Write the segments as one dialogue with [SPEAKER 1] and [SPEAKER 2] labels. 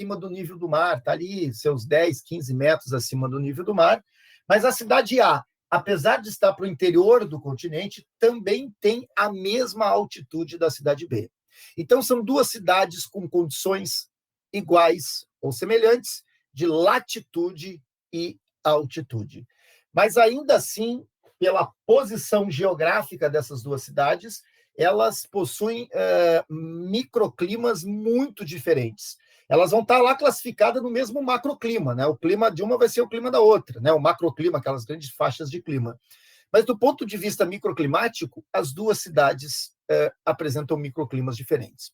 [SPEAKER 1] acima do nível do mar, está ali seus 10, 15 metros acima do nível do mar, mas a cidade A, apesar de estar para o interior do continente, também tem a mesma altitude da cidade B. Então, são duas cidades com condições iguais ou semelhantes de latitude e altitude. Mas, ainda assim, pela posição geográfica dessas duas cidades, elas possuem microclimas muito diferentes. Elas vão estar lá classificadas no mesmo macroclima, né? O clima de uma vai ser o clima da outra, né? O macroclima, aquelas grandes faixas de clima. Mas, do ponto de vista microclimático, as duas cidades apresentam microclimas diferentes.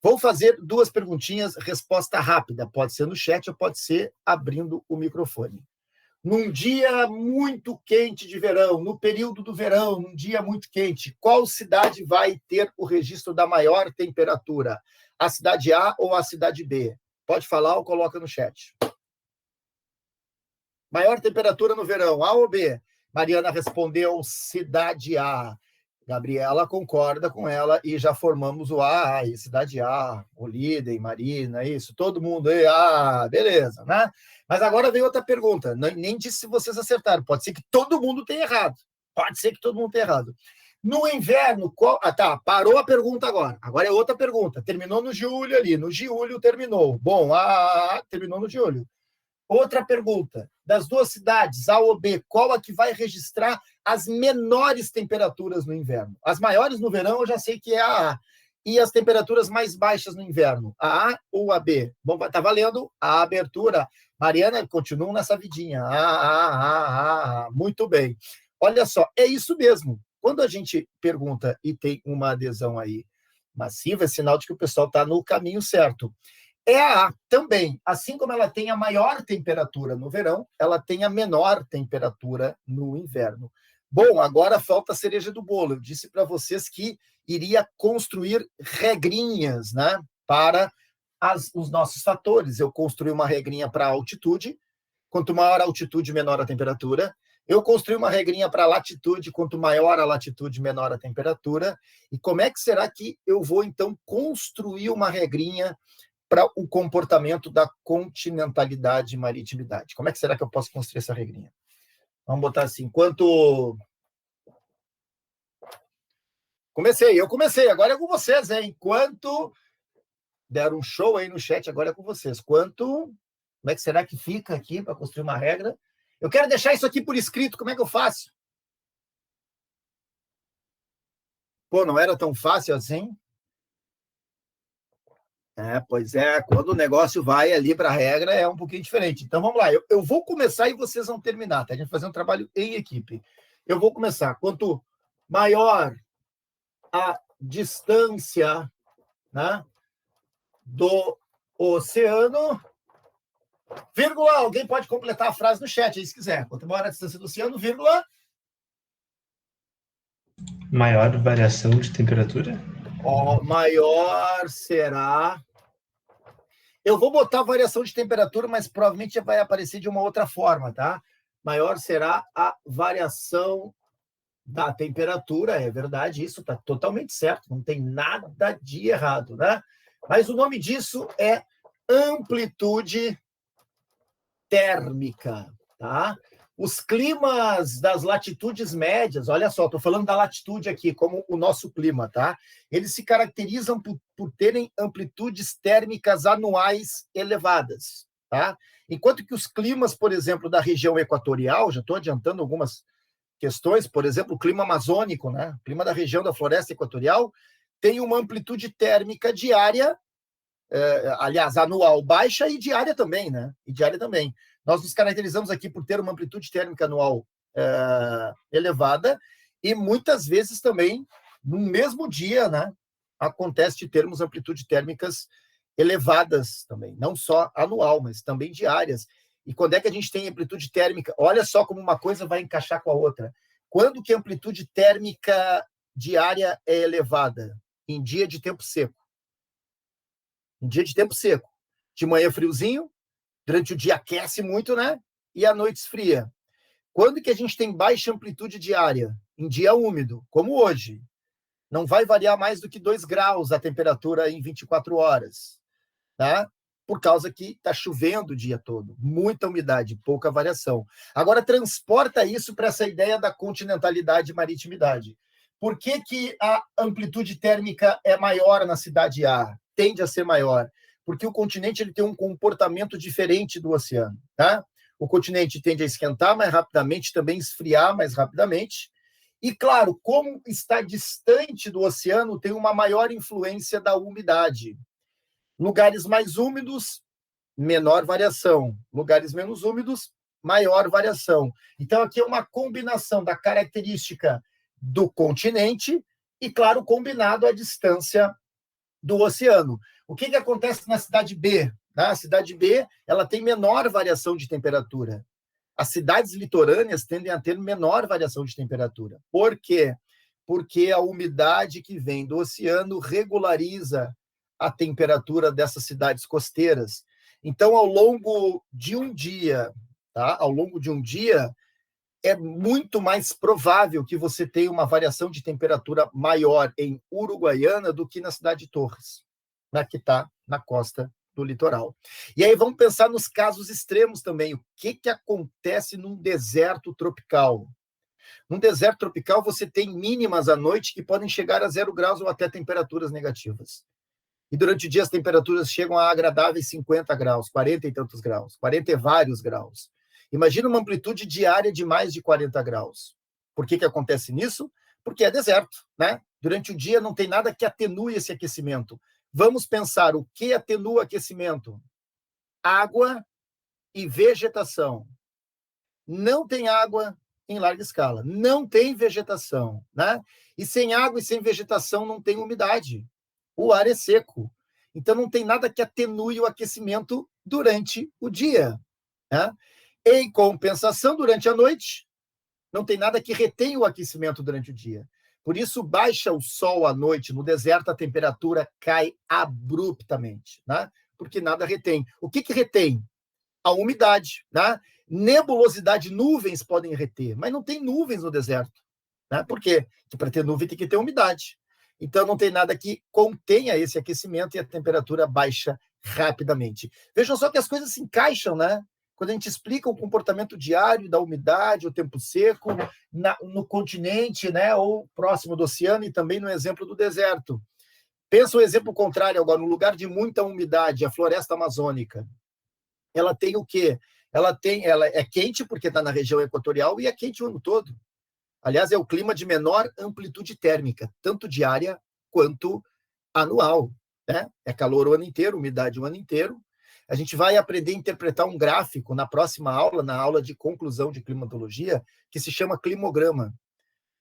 [SPEAKER 1] Vou fazer duas perguntinhas, resposta rápida. Pode ser no chat ou pode ser abrindo o microfone. Num dia muito quente de verão, no período do verão, num dia muito quente, qual cidade vai ter o registro da maior temperatura? A cidade A ou a cidade B? Pode falar ou coloca no chat. Maior temperatura no verão, A ou B? Mariana respondeu cidade A. Gabriela concorda com ela e já formamos o A, e cidade A, Oliden, Marina, isso, todo mundo aí, beleza, né? Mas agora vem outra pergunta, nem disse se vocês acertaram, pode ser que todo mundo tenha errado, No inverno, parou a pergunta agora é outra pergunta, terminou no Giulio ali, no Giulio terminou, bom, terminou no Giulio. Outra pergunta, das duas cidades, A ou B, qual a que vai registrar as menores temperaturas no inverno? As maiores no verão eu já sei que é a A. E as temperaturas mais baixas no inverno, a A ou a B? Bom, tá valendo a abertura. Mariana, continua nessa vidinha. Muito bem. Olha só, é isso mesmo. Quando a gente pergunta e tem uma adesão aí massiva, é sinal de que o pessoal está no caminho certo. É a A também, assim como ela tem a maior temperatura no verão, ela tem a menor temperatura no inverno. Bom, agora falta a cereja do bolo. Eu disse para vocês que iria construir regrinhas, né, para os nossos fatores. Eu construí uma regrinha para a altitude, quanto maior a altitude, menor a temperatura. Eu construí uma regrinha para a latitude, quanto maior a latitude, menor a temperatura. E como é que será que eu vou, então, construir uma regrinha para o comportamento da continentalidade e maritimidade? Como é que será que eu posso construir essa regrinha? Vamos botar assim, eu comecei, agora é com vocês, hein? Enquanto deram um show aí no chat, agora é com vocês. Como é que será que fica aqui para construir uma regra? Eu quero deixar isso aqui por escrito, como é que eu faço? Pô, não era tão fácil assim? Pois é, quando o negócio vai ali para a regra, é um pouquinho diferente. Então, vamos lá, eu vou começar e vocês vão terminar, tá? A gente vai fazer um trabalho em equipe. Eu vou começar. Quanto maior a distância, né, do oceano, vírgula, alguém pode completar a frase no chat aí, se quiser. Quanto maior a distância do oceano, vírgula...
[SPEAKER 2] Maior variação de temperatura?
[SPEAKER 1] Maior será... Eu vou botar variação de temperatura, mas provavelmente vai aparecer de uma outra forma, tá? Maior será a variação da temperatura, é verdade, isso está totalmente certo, não tem nada de errado, né? Mas o nome disso é amplitude térmica, tá? Os climas das latitudes médias, olha só, estou falando da latitude aqui, como o nosso clima, tá? Eles se caracterizam por terem amplitudes térmicas anuais elevadas, tá? Enquanto que os climas, por exemplo, da região equatorial, já estou adiantando algumas questões, por exemplo, o clima amazônico, né? O clima da região da floresta equatorial tem uma amplitude térmica diária, aliás, anual baixa e diária também, né? E diária também. Nós nos caracterizamos aqui por ter uma amplitude térmica anual elevada e muitas vezes também, no mesmo dia, né, acontece de termos amplitudes térmicas elevadas também, não só anual, mas também diárias. E quando é que a gente tem amplitude térmica? Olha só como uma coisa vai encaixar com a outra. Quando que a amplitude térmica diária é elevada? Em dia de tempo seco. Em dia de tempo seco. De manhã friozinho, durante o dia aquece muito, né? E à noite esfria. Quando que a gente tem baixa amplitude diária? Em dia úmido, como hoje. Não vai variar mais do que 2 graus a temperatura em 24 horas. Tá? por causa que está chovendo o dia todo, muita umidade, pouca variação. Agora, transporta isso para essa ideia da continentalidade e maritimidade. Por que, que a amplitude térmica é maior na cidade A? Tende a ser maior. Porque o continente ele tem um comportamento diferente do oceano. Tá? O continente tende a esquentar mais rapidamente, também esfriar mais rapidamente. E, claro, como está distante do oceano, tem uma maior influência da umidade. Lugares mais úmidos, menor variação. Lugares menos úmidos, maior variação. Então, aqui é uma combinação da característica do continente e, claro, combinado à distância do oceano. O que acontece na cidade B? A cidade B ela tem menor variação de temperatura. As cidades litorâneas tendem a ter menor variação de temperatura. Por quê? Porque a umidade que vem do oceano regulariza a temperatura dessas cidades costeiras. Então, ao longo de um dia, é muito mais provável que você tenha uma variação de temperatura maior em Uruguaiana do que na cidade de Torres, que está na costa do litoral. E aí vamos pensar nos casos extremos também. O que acontece num deserto tropical? Num deserto tropical, você tem mínimas à noite que podem chegar a 0 graus ou até temperaturas negativas. E durante o dia as temperaturas chegam a agradáveis 50 graus, 40 e tantos graus, 40 e vários graus. Imagina uma amplitude diária de mais de 40 graus. Por que acontece nisso? Porque é deserto, né? Durante o dia não tem nada que atenue esse aquecimento. Vamos pensar o que atenua o aquecimento? Água e vegetação. Não tem água em larga escala, não tem vegetação, né? E sem água e sem vegetação não tem umidade. O ar é seco. Então não tem nada que atenue o aquecimento durante o dia, né? Em compensação, durante a noite, não tem nada que retenha o aquecimento durante o dia. Por isso, baixa o sol à noite, no deserto a temperatura cai abruptamente, né? Porque nada retém. O que retém? A umidade, né? Nebulosidade, nuvens podem reter, mas não tem nuvens no deserto, né? Por quê? Porque para ter nuvem tem que ter umidade. Então, não tem nada que contenha esse aquecimento e a temperatura baixa rapidamente. Vejam só que as coisas se encaixam, né? Quando a gente explica o comportamento diário da umidade, o tempo seco, no continente, né, ou próximo do oceano, e também no exemplo do deserto. Pensa o exemplo contrário agora, no lugar de muita umidade, a floresta amazônica. Ela tem o quê? Ela é quente porque está na região equatorial e é quente o ano todo. Aliás, é o clima de menor amplitude térmica, tanto diária quanto anual, né? É calor o ano inteiro, umidade o ano inteiro. A gente vai aprender a interpretar um gráfico na próxima aula, na aula de conclusão de climatologia, que se chama climograma.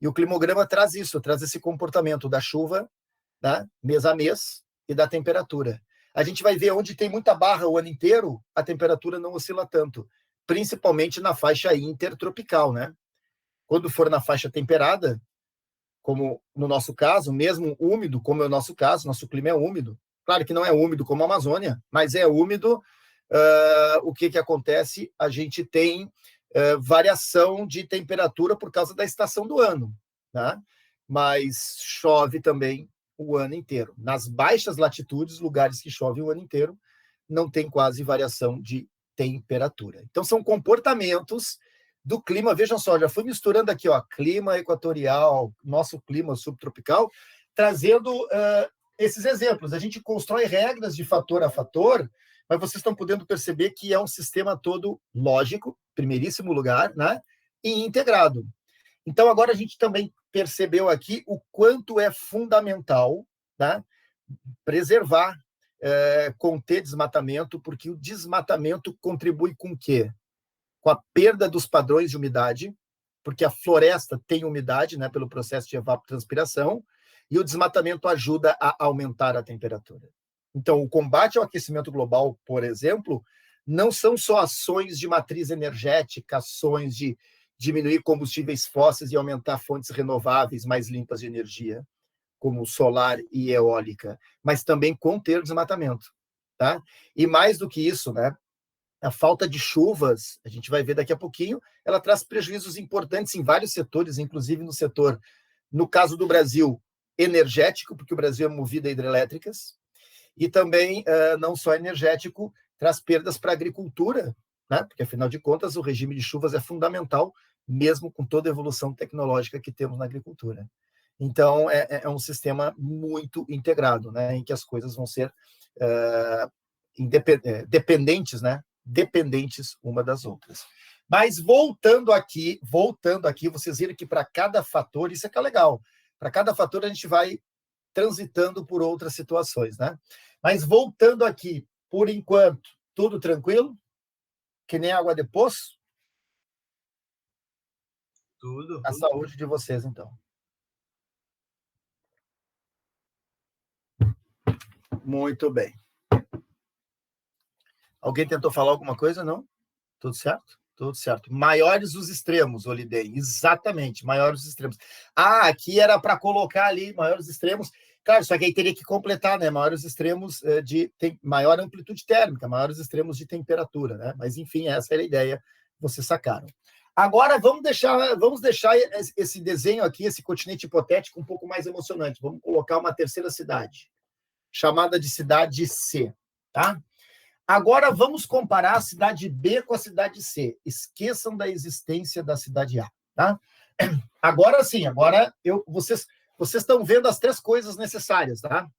[SPEAKER 1] E o climograma traz isso, traz esse comportamento da chuva, né, mês a mês, e da temperatura. A gente vai ver onde tem muita barra o ano inteiro, a temperatura não oscila tanto, principalmente na faixa intertropical, né? Quando for na faixa temperada, como no nosso caso, mesmo úmido, como é o nosso caso, nosso clima é úmido. Claro que não é úmido como a Amazônia, mas é úmido. O que acontece? A gente tem variação de temperatura por causa da estação do ano, né? Mas chove também o ano inteiro. Nas baixas latitudes, lugares que chove o ano inteiro, não tem quase variação de temperatura. Então, são comportamentos do clima. Vejam só, já fui misturando aqui, ó, clima equatorial, nosso clima subtropical, trazendo esses exemplos. A gente constrói regras de fator a fator, mas vocês estão podendo perceber que é um sistema todo lógico, primeiríssimo lugar, né? E integrado. Então, agora a gente também percebeu aqui o quanto é fundamental, né, preservar, conter desmatamento, porque o desmatamento contribui com o quê? Com a perda dos padrões de umidade, porque a floresta tem umidade, né, pelo processo de evapotranspiração, e o desmatamento ajuda a aumentar a temperatura. Então, o combate ao aquecimento global, por exemplo, não são só ações de matriz energética, ações de diminuir combustíveis fósseis e aumentar fontes renováveis mais limpas de energia, como solar e eólica, mas também conter o desmatamento, tá? E mais do que isso, né? A falta de chuvas, a gente vai ver daqui a pouquinho, ela traz prejuízos importantes em vários setores, inclusive no setor, no caso do Brasil, energético, porque o Brasil é movido a hidrelétricas, e também não só energético, traz perdas para a agricultura, né? Porque, afinal de contas, o regime de chuvas é fundamental, mesmo com toda a evolução tecnológica que temos na agricultura. Então, é um sistema muito integrado, né? Em que as coisas vão ser dependentes, né? Dependentes uma das outras. Mas voltando aqui, vocês viram que para cada fator, isso é que é legal, para cada fator a gente vai transitando por outras situações, né? Mas voltando aqui, por enquanto, tudo tranquilo? Que nem água de poço?
[SPEAKER 3] Tudo.
[SPEAKER 1] A saúde de vocês, então. Muito bem. Alguém tentou falar alguma coisa? Não? Tudo certo? Tudo certo. Maiores os extremos, Olidei. Exatamente, maiores os extremos. Ah, aqui era para colocar ali maiores extremos. Claro, só que aí teria que completar, né? Maiores extremos maior amplitude térmica, maiores extremos de temperatura, né? Mas, enfim, essa era a ideia, vocês sacaram. Agora, vamos deixar esse desenho aqui, esse continente hipotético, um pouco mais emocionante. Vamos colocar uma terceira cidade, chamada de cidade C, tá? Agora, vamos comparar a cidade B com a cidade C. Esqueçam da existência da cidade A, tá? Agora sim, vocês estão vendo as três coisas necessárias, tá?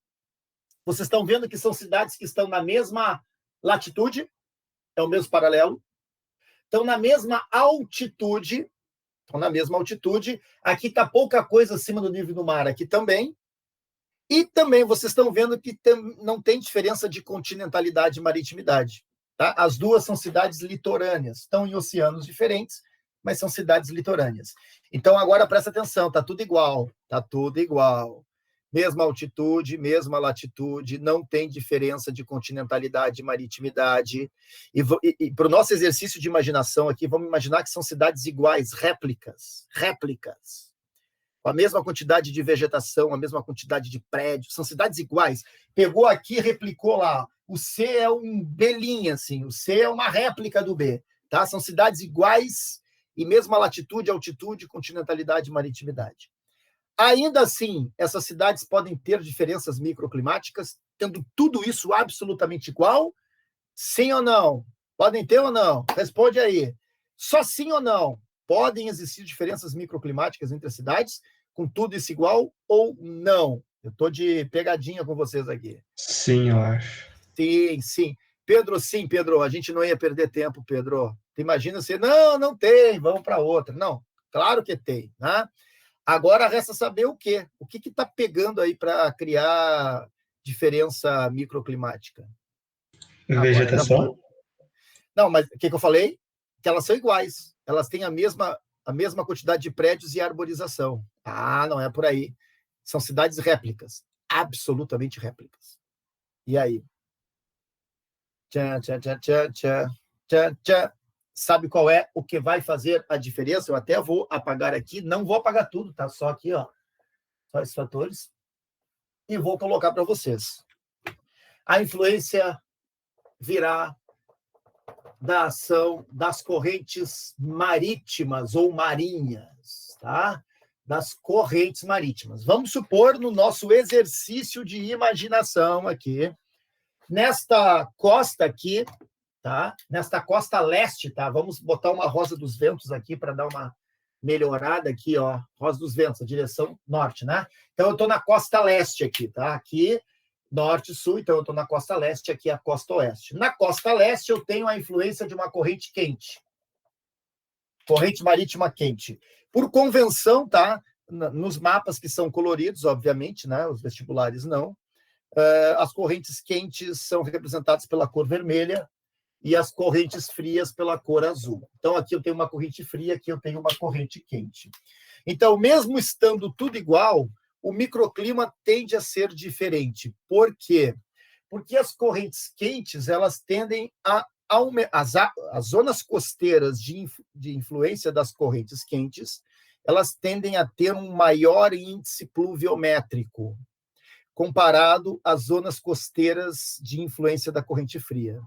[SPEAKER 1] Vocês estão vendo que são cidades que estão na mesma latitude, é o mesmo paralelo, estão na mesma altitude, aqui está pouca coisa acima do nível do mar, aqui também, e também vocês estão vendo que não tem diferença de continentalidade e maritimidade, tá? As duas são cidades litorâneas, estão em oceanos diferentes, mas são cidades litorâneas. Então, agora presta atenção, tá tudo igual. Mesma altitude, mesma latitude, não tem diferença de continentalidade e maritimidade. E para o nosso exercício de imaginação aqui, vamos imaginar que são cidades iguais, réplicas, com a mesma quantidade de vegetação, a mesma quantidade de prédios, são cidades iguais. Pegou aqui, replicou lá. O C é um Belinha, assim, o C é uma réplica do B, tá? São cidades iguais e mesma latitude, altitude, continentalidade e maritimidade. Ainda assim, essas cidades podem ter diferenças microclimáticas, tendo tudo isso absolutamente igual? Sim ou não? Podem ter ou não? Responde aí. Só sim ou não? Podem existir diferenças microclimáticas entre as cidades, com tudo isso igual ou não? Eu estou de pegadinha com vocês aqui.
[SPEAKER 2] Sim, eu acho.
[SPEAKER 1] Sim. Pedro, a gente não ia perder tempo, Pedro. Imagina você, não tem, vamos para outra. Não, claro que tem, né? Agora resta saber o quê? O que está pegando aí para criar diferença microclimática?
[SPEAKER 2] Vegetação?
[SPEAKER 1] Não, mas o que eu falei? Que elas são iguais. Elas têm a mesma quantidade de prédios e arborização. Ah, não é por aí. São cidades réplicas. Absolutamente réplicas. E aí? Sabe qual é o que vai fazer a diferença? Eu até vou apagar aqui. Não vou apagar tudo, tá? Só aqui, ó. Só esses fatores. E vou colocar para vocês. A influência virá da ação das correntes marítimas ou marinhas, tá? Das correntes marítimas. Vamos supor, no nosso exercício de imaginação aqui, nesta costa aqui, tá? Nesta costa leste, tá? Vamos botar uma Rosa dos Ventos aqui para dar uma melhorada aqui, ó. Rosa dos Ventos, a direção norte, né? Então, eu estou na costa leste aqui, tá? Aqui, norte e sul, então eu estou na costa leste, aqui a costa oeste. Na costa leste, eu tenho a influência de uma corrente quente. Corrente marítima quente. Por convenção, tá? Nos mapas que são coloridos, obviamente, né? Os vestibulares não. As correntes quentes são representadas pela cor vermelha e as correntes frias pela cor azul. Então, aqui eu tenho uma corrente fria, aqui eu tenho uma corrente quente. Então, mesmo estando tudo igual, o microclima tende a ser diferente. Por quê? Porque as correntes quentes, elas tendem as zonas costeiras de influência das correntes quentes, elas tendem a ter um maior índice pluviométrico, comparado às zonas costeiras de influência da corrente fria.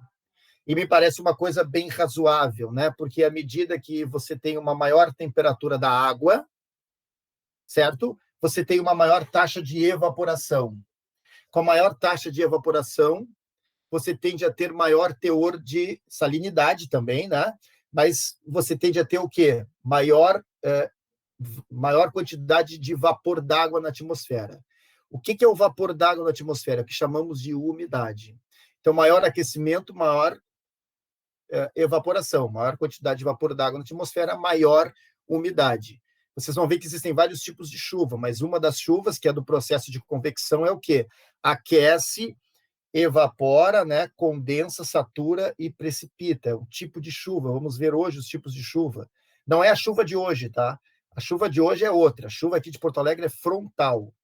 [SPEAKER 1] E me parece uma coisa bem razoável, né? Porque à medida que você tem uma maior temperatura da água, certo? Você tem uma maior taxa de evaporação. com a maior taxa de evaporação, você tende a ter maior teor de salinidade também, né? Mas você tende a ter o quê? Maior quantidade de vapor d'água na atmosfera. O que é o vapor d'água na atmosfera? Que chamamos de umidade. Então, maior aquecimento, maior evaporação, maior quantidade de vapor d'água na atmosfera, maior umidade. Vocês vão ver que existem vários tipos de chuva, mas uma das chuvas, que é do processo de convecção, é o quê? Aquece, evapora, né, condensa, satura e precipita. É um tipo de chuva. Vamos ver hoje os tipos de chuva. Não é a chuva de hoje, tá? A chuva de hoje é outra. A chuva aqui de Porto Alegre é frontal.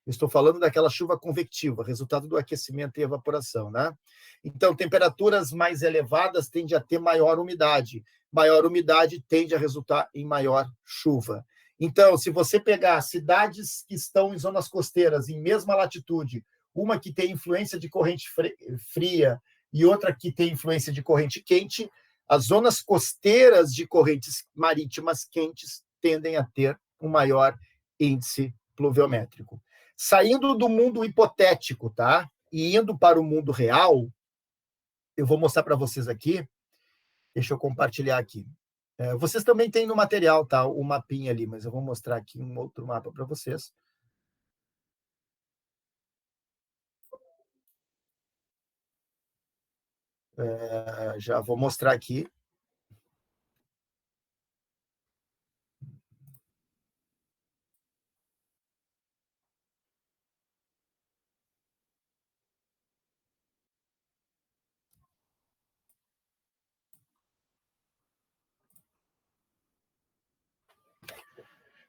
[SPEAKER 1] Eu estou falando daquela chuva convectiva, resultado do aquecimento e evaporação, né? Então, temperaturas mais elevadas tendem a ter maior umidade. Maior umidade tende a resultar em maior chuva. Então, se você pegar cidades que estão em zonas costeiras, em mesma latitude, uma que tem influência de corrente fria e outra que tem influência de corrente quente, as zonas costeiras de correntes marítimas quentes tendem a ter um maior índice pluviométrico. Saindo do mundo hipotético, tá? E indo para o mundo real, eu vou mostrar para vocês aqui. Deixa eu compartilhar aqui. Vocês também têm no material, tá? O mapinha ali, mas eu vou mostrar aqui um outro mapa para vocês. Já vou mostrar aqui.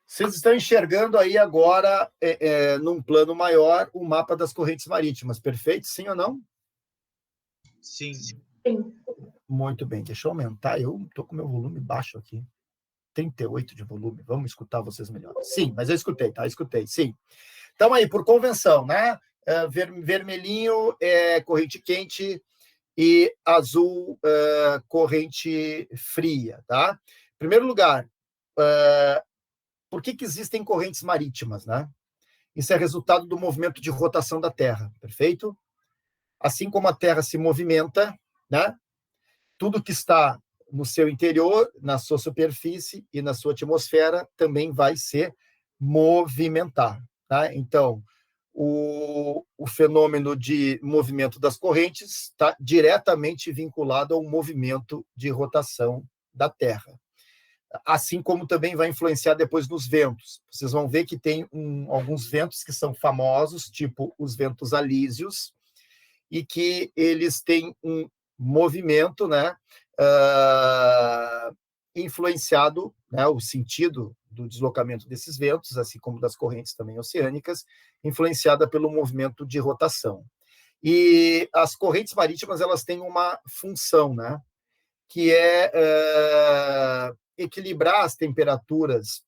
[SPEAKER 1] Vocês estão enxergando aí agora, num plano maior, o mapa das correntes marítimas, perfeito? Sim ou não?
[SPEAKER 3] Sim.
[SPEAKER 1] Muito bem, deixa eu aumentar. Eu estou com meu volume baixo aqui. 38 de volume. Vamos escutar vocês melhor. Sim, mas eu escutei, tá? Escutei, sim. Então, aí, por convenção, né? Vermelhinho é corrente quente e azul corrente fria, tá? Em primeiro lugar, por que existem correntes marítimas, né? Isso é resultado do movimento de rotação da Terra, perfeito? Assim como a Terra se movimenta, né? Tudo que está no seu interior, na sua superfície e na sua atmosfera também vai se movimentar, tá? Então, o fenômeno de movimento das correntes está diretamente vinculado ao movimento de rotação da Terra. Assim como também vai influenciar depois nos ventos. Vocês vão ver que tem alguns ventos que são famosos, tipo os ventos alísios, e que eles têm um movimento, né, influenciado, né, o sentido do deslocamento desses ventos, assim como das correntes também oceânicas, influenciada pelo movimento de rotação. E as correntes marítimas, elas têm uma função, né, que é equilibrar as temperaturas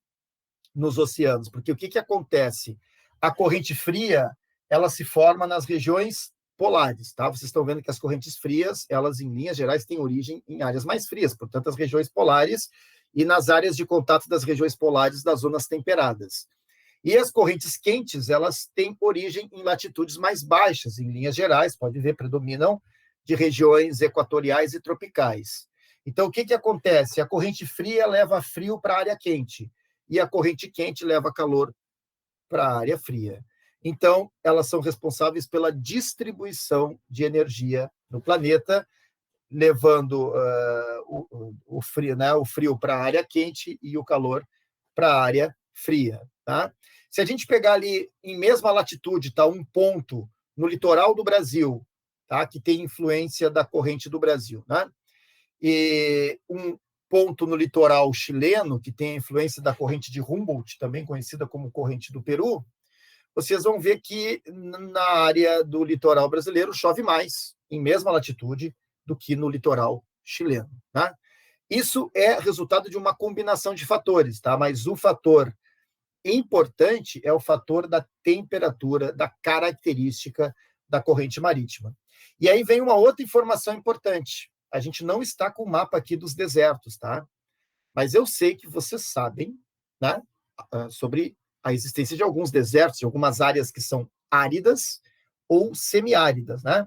[SPEAKER 1] nos oceanos, porque o que acontece? A corrente fria, ela se forma nas regiões polares, tá? Vocês estão vendo que as correntes frias, elas em linhas gerais têm origem em áreas mais frias, portanto as regiões polares e nas áreas de contato das regiões polares das zonas temperadas. E as correntes quentes, elas têm origem em latitudes mais baixas, em linhas gerais, pode ver, predominam de regiões equatoriais e tropicais. Então, o que acontece? A corrente fria leva frio para a área quente, e a corrente quente leva calor para a área fria. Então, elas são responsáveis pela distribuição de energia no planeta, levando o frio, né, o frio para a área quente e o calor para a área fria. Tá? Se a gente pegar ali em mesma latitude, tá, um ponto no litoral do Brasil, tá, que tem influência da corrente do Brasil, né? E um ponto no litoral chileno, que tem a influência da corrente de Humboldt, também conhecida como corrente do Peru, vocês vão ver que na área do litoral brasileiro chove mais, em mesma latitude, do que no litoral chileno. Tá? Isso é resultado de uma combinação de fatores, tá? Mas o fator importante é o fator da temperatura, da característica da corrente marítima. E aí vem uma outra informação importante. A gente não está com o mapa aqui dos desertos, tá? Mas eu sei que vocês sabem, né, sobre a existência de alguns desertos, de algumas áreas que são áridas ou semiáridas, né?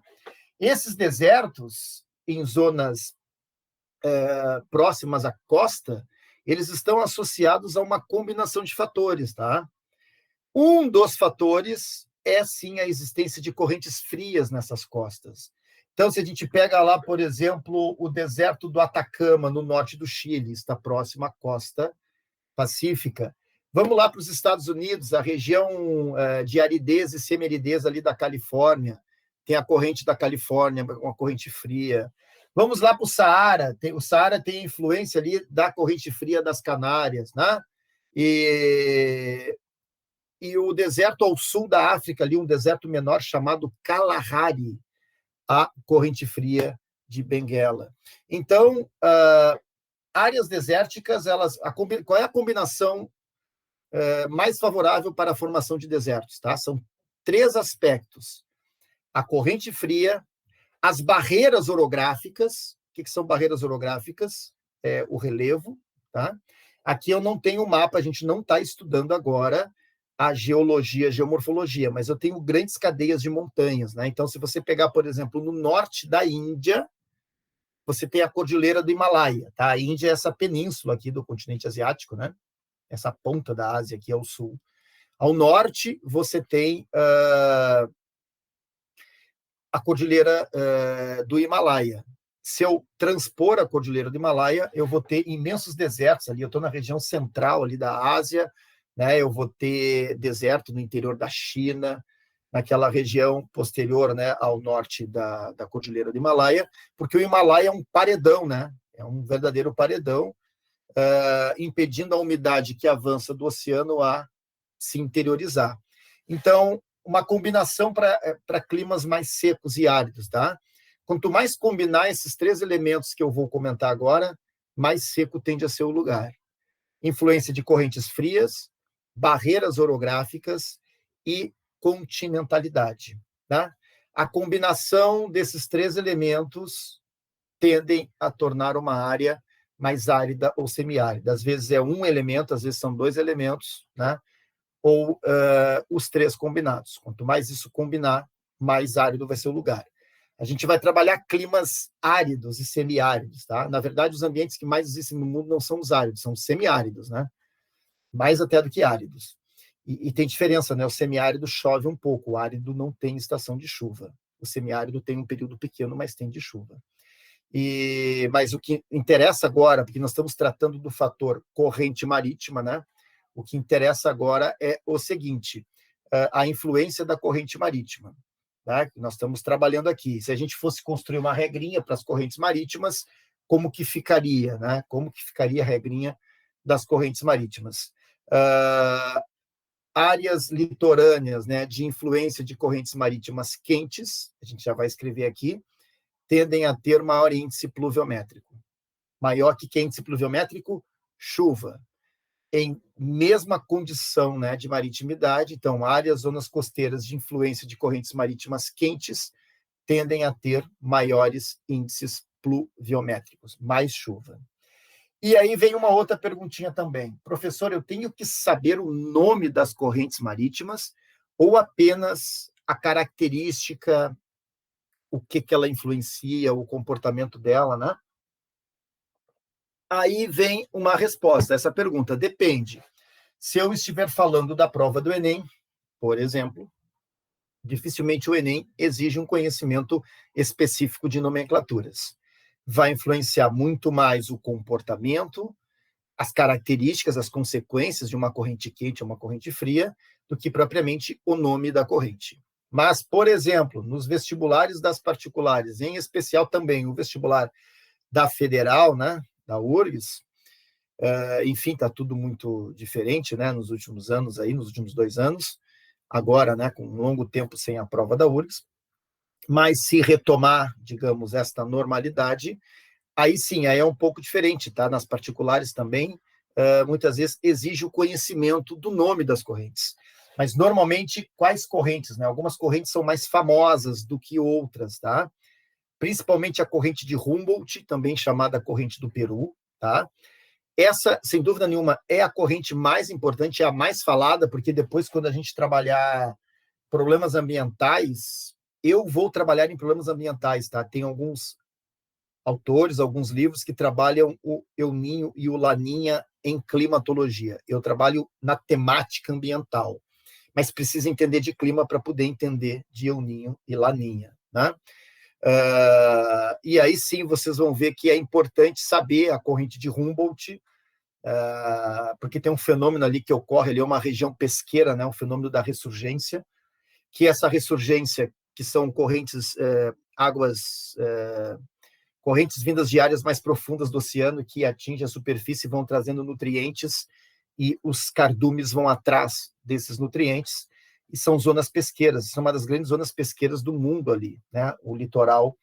[SPEAKER 1] Esses desertos, em zonas próximas à costa, eles estão associados a uma combinação de fatores, tá? Um dos fatores é, sim, a existência de correntes frias nessas costas. Então, se a gente pega lá, por exemplo, o deserto do Atacama, no norte do Chile, está próximo à costa pacífica. Vamos lá para os Estados Unidos, a região de aridez e semi-aridez ali da Califórnia, tem a corrente da Califórnia, uma corrente fria. Vamos lá para o Saara, o Saara tem influência ali da corrente fria das Canárias, né? E o deserto ao sul da África, ali, um deserto menor chamado Kalahari, a corrente fria de Benguela. Então, áreas desérticas, qual é a combinação mais favorável para a formação de desertos? Tá? São 3 aspectos. A corrente fria, as barreiras orográficas. O que são barreiras orográficas? O relevo. Tá? Aqui eu não tenho mapa, a gente não está estudando agora a geologia, a geomorfologia, mas eu tenho grandes cadeias de montanhas, né? Então, se você pegar, por exemplo, no norte da Índia, você tem a Cordilheira do Himalaia, tá? A Índia é essa península aqui do continente asiático, né? Essa ponta da Ásia aqui ao sul. Ao norte, você tem a Cordilheira do Himalaia. Se eu transpor a Cordilheira do Himalaia, eu vou ter imensos desertos ali. Eu estou na região central ali da Ásia, né? Eu vou ter deserto no interior da China, naquela região posterior, né, ao norte da Cordilheira do Himalaia, porque o Himalaia é um paredão, né? É um verdadeiro paredão, impedindo a umidade que avança do oceano a se interiorizar. Então, uma combinação para climas mais secos e áridos, tá? Quanto mais combinar esses 3 elementos que eu vou comentar agora, mais seco tende a ser o lugar. Influência de correntes frias, barreiras orográficas e continentalidade. Tá? A combinação desses 3 elementos tendem a tornar uma área mais árida ou semiárida. Às vezes é um elemento, às vezes são 2 elementos, né? Ou os 3 combinados. Quanto mais isso combinar, mais árido vai ser o lugar. A gente vai trabalhar climas áridos e semiáridos. Tá? Na verdade, os ambientes que mais existem no mundo não são os áridos, são os semiáridos, né? Mais até do que áridos. E tem diferença, né? O semiárido chove um pouco, o árido não tem estação de chuva. O semiárido tem um período pequeno, mas tem de chuva. Mas o que interessa agora, porque nós estamos tratando do fator corrente marítima, né? O que interessa agora é o seguinte, a influência da corrente marítima, tá? Nós estamos trabalhando aqui. Se a gente fosse construir uma regrinha para as correntes marítimas, como que ficaria, né? Como que ficaria a regrinha das correntes marítimas? Áreas litorâneas, né, de influência de correntes marítimas quentes, a gente já vai escrever aqui, tendem a ter maior índice pluviométrico. Maior que índice pluviométrico, chuva. Em mesma condição, né, de maritimidade, então, áreas, zonas costeiras de influência de correntes marítimas quentes tendem a ter maiores índices pluviométricos, mais chuva. E aí vem uma outra perguntinha também. Professor, eu tenho que saber o nome das correntes marítimas ou apenas a característica, o que ela influencia, o comportamento dela, né? Aí vem uma resposta a essa pergunta. Depende. Se eu estiver falando da prova do Enem, por exemplo, dificilmente o Enem exige um conhecimento específico de nomenclaturas. Vai influenciar muito mais o comportamento, as características, as consequências de uma corrente quente ou uma corrente fria, do que propriamente o nome da corrente. Mas, por exemplo, nos vestibulares das particulares, em especial também o vestibular da Federal, né, da URGS, enfim, está tudo muito diferente, né, nos últimos anos, aí, nos últimos 2 anos, agora, né, com um longo tempo sem a prova da URGS, mas se retomar, digamos, esta normalidade, aí sim, aí é um pouco diferente, tá? Nas particulares também, muitas vezes exige o conhecimento do nome das correntes. Mas, normalmente, quais correntes, né? Algumas correntes são mais famosas do que outras, tá? Principalmente a corrente de Humboldt, também chamada corrente do Peru, tá? Essa, sem dúvida nenhuma, é a corrente mais importante, é a mais falada, porque depois, quando a gente trabalhar problemas ambientais, eu vou trabalhar em problemas ambientais, tá? Tem alguns autores, alguns livros que trabalham o El Niño e o Laninha em climatologia. Eu trabalho na temática ambiental, mas precisa entender de clima para poder entender de El Niño e Laninha, né? E aí sim vocês vão ver que é importante saber a corrente de Humboldt, porque tem um fenômeno ali que ocorre, ali é uma região pesqueira, né? Um fenômeno da ressurgência, que essa ressurgência, que são correntes, correntes vindas de áreas mais profundas do oceano, que atingem a superfície e vão trazendo nutrientes, e os cardumes vão atrás desses nutrientes, e são zonas pesqueiras, são uma das grandes zonas pesqueiras do mundo ali, né? O litoral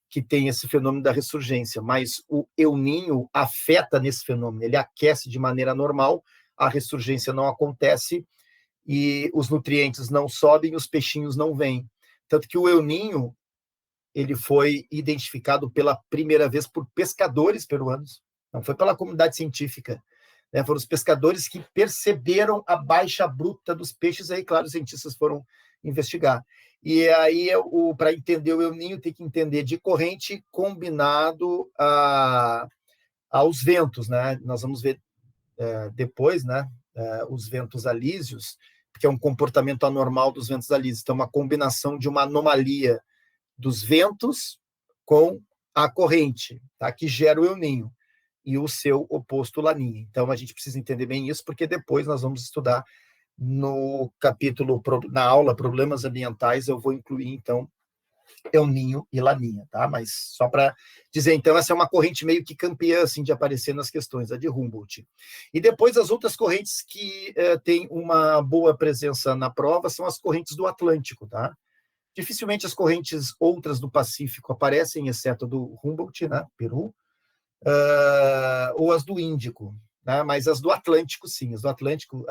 [SPEAKER 1] que tem esse fenômeno da ressurgência, mas o El Niño afeta nesse fenômeno, ele aquece de maneira normal, a ressurgência não acontece, e os nutrientes não sobem, os peixinhos não vêm. Tanto que o El Niño, ele foi identificado pela primeira vez por pescadores peruanos, não foi pela comunidade científica, né? Foram os pescadores que perceberam a baixa bruta dos peixes, aí, claro, os cientistas foram investigar. E aí, para entender o El Niño, tem que entender de corrente combinado aos ventos, né? Nós vamos ver depois, né? Os ventos alísios, que é um comportamento anormal dos ventos alísios. Então, uma combinação de uma anomalia dos ventos com a corrente, tá? Que gera o El Niño, e o seu oposto, Laninha. Então, a gente precisa entender bem isso, porque depois nós vamos estudar no capítulo, na aula Problemas Ambientais, eu vou incluir, então, El Niño e Laninha, tá? Mas só para dizer, então, essa é uma corrente meio que campeã, assim, de aparecer nas questões, a de Humboldt. E depois, as outras correntes que têm uma boa presença na prova são as correntes do Atlântico, tá? Dificilmente as correntes outras do Pacífico aparecem, exceto do Humboldt, né? Peru, ou as do Índico, né? Mas as do Atlântico, sim, as do Atlântico,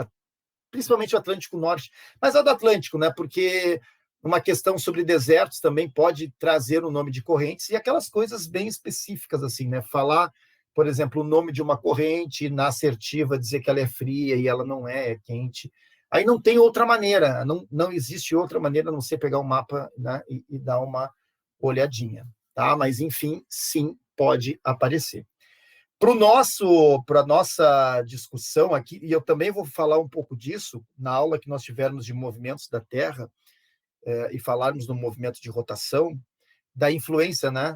[SPEAKER 1] principalmente o Atlântico Norte, mas a do Atlântico, né? Porque uma questão sobre desertos também pode trazer o nome de correntes e aquelas coisas bem específicas, assim, né? Falar, por exemplo, o nome de uma corrente na assertiva, dizer que ela é fria e ela não é quente. Aí não tem outra maneira, não existe outra maneira a não ser pegar um mapa, né, e dar uma olhadinha, tá? Mas, enfim, sim, pode aparecer. Para a nossa discussão aqui, e eu também vou falar um pouco disso na aula que nós tivermos de movimentos da Terra, e falarmos do movimento de rotação, da influência, né,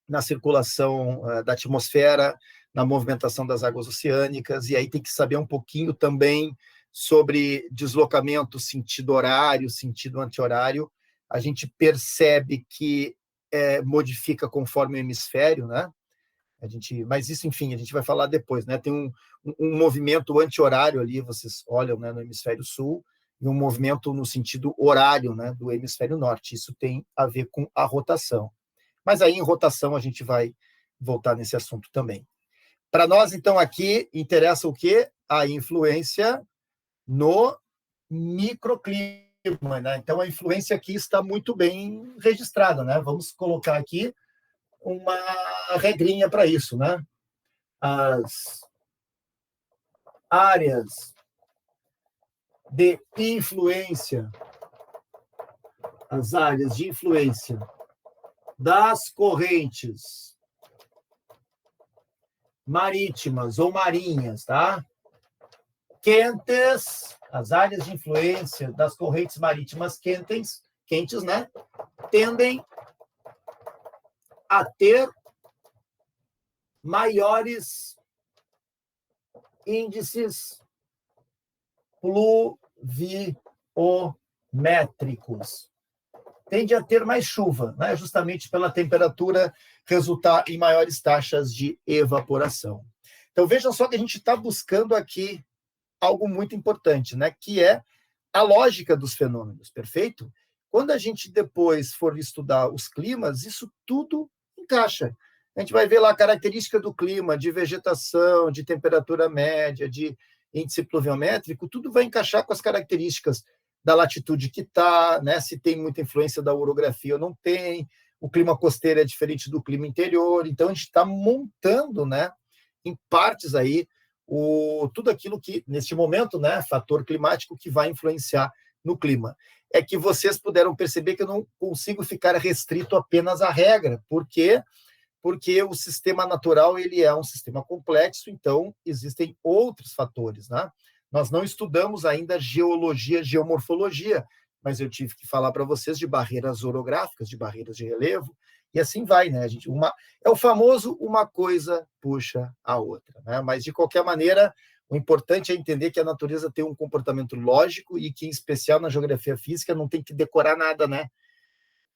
[SPEAKER 1] na circulação da atmosfera, na movimentação das águas oceânicas, e aí tem que saber um pouquinho também sobre deslocamento, sentido horário, sentido anti-horário. A gente percebe que modifica conforme o hemisfério, né? Mas isso, enfim, a gente vai falar depois, né? Tem um movimento anti-horário ali, vocês olham, né, no hemisfério sul, e um movimento no sentido horário, né, do hemisfério norte. Isso tem a ver com a rotação. Mas aí, em rotação, a gente vai voltar nesse assunto também. Para nós, então, aqui, interessa o quê? A influência no microclima, né? Então, a influência aqui está muito bem registrada, né? Vamos colocar aqui uma regrinha para isso, né? As áreas de influência, as áreas de influência das correntes marítimas ou marinhas, tá? Quentes, as áreas de influência das correntes marítimas quentes, né? Tendem a ter maiores índices pluviométricos. Tende a ter mais chuva, né? Justamente pela temperatura resultar em maiores taxas de evaporação. Então, vejam só que a gente está buscando aqui algo muito importante, né? Que é a lógica dos fenômenos, perfeito? Quando a gente depois for estudar os climas, isso tudo encaixa. A gente vai ver lá a característica do clima, de vegetação, de temperatura média, de índice pluviométrico, tudo vai encaixar com as características da latitude que está, né? Se tem muita influência da orografia ou não tem, o clima costeiro é diferente do clima interior, então a gente está montando, né, em partes aí, tudo aquilo que, neste momento, né, fator climático que vai influenciar no clima. É que vocês puderam perceber que eu não consigo ficar restrito apenas à regra. Por quê? Porque o sistema natural ele é um sistema complexo, então existem outros fatores, né? Nós não estudamos ainda geologia, geomorfologia, mas eu tive que falar para vocês de barreiras orográficas, de barreiras de relevo, e assim vai, né? É o famoso uma coisa puxa a outra, né? Mas, de qualquer maneira, o importante é entender que a natureza tem um comportamento lógico e que, em especial na geografia física, não tem que decorar nada, né?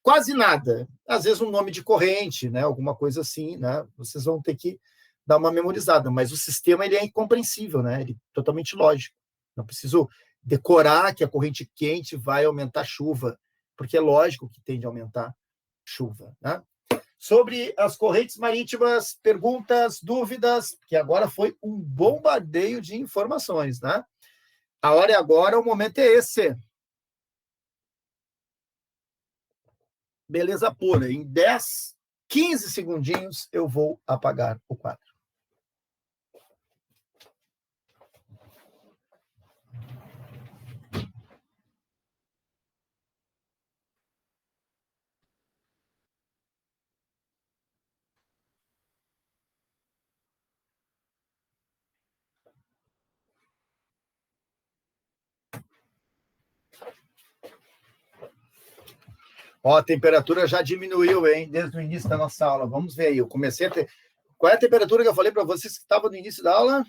[SPEAKER 1] Quase nada. Às vezes um nome de corrente, né? Alguma coisa assim, né? Vocês vão ter que dar uma memorizada, mas o sistema ele é incompreensível, né? Ele é totalmente lógico. Não preciso decorar que a corrente quente vai aumentar a chuva, porque é lógico que tende a aumentar chuva, né? Sobre as correntes marítimas, perguntas, dúvidas, que agora foi um bombardeio de informações, né? A hora é agora, o momento é esse. Beleza pura. Em 10, 15 segundinhos, eu vou apagar o quadro. Ó, a temperatura já diminuiu, hein, desde o início da nossa aula. Vamos ver aí. Eu comecei a ter... Qual é a temperatura que eu falei para vocês que estava no início da aula?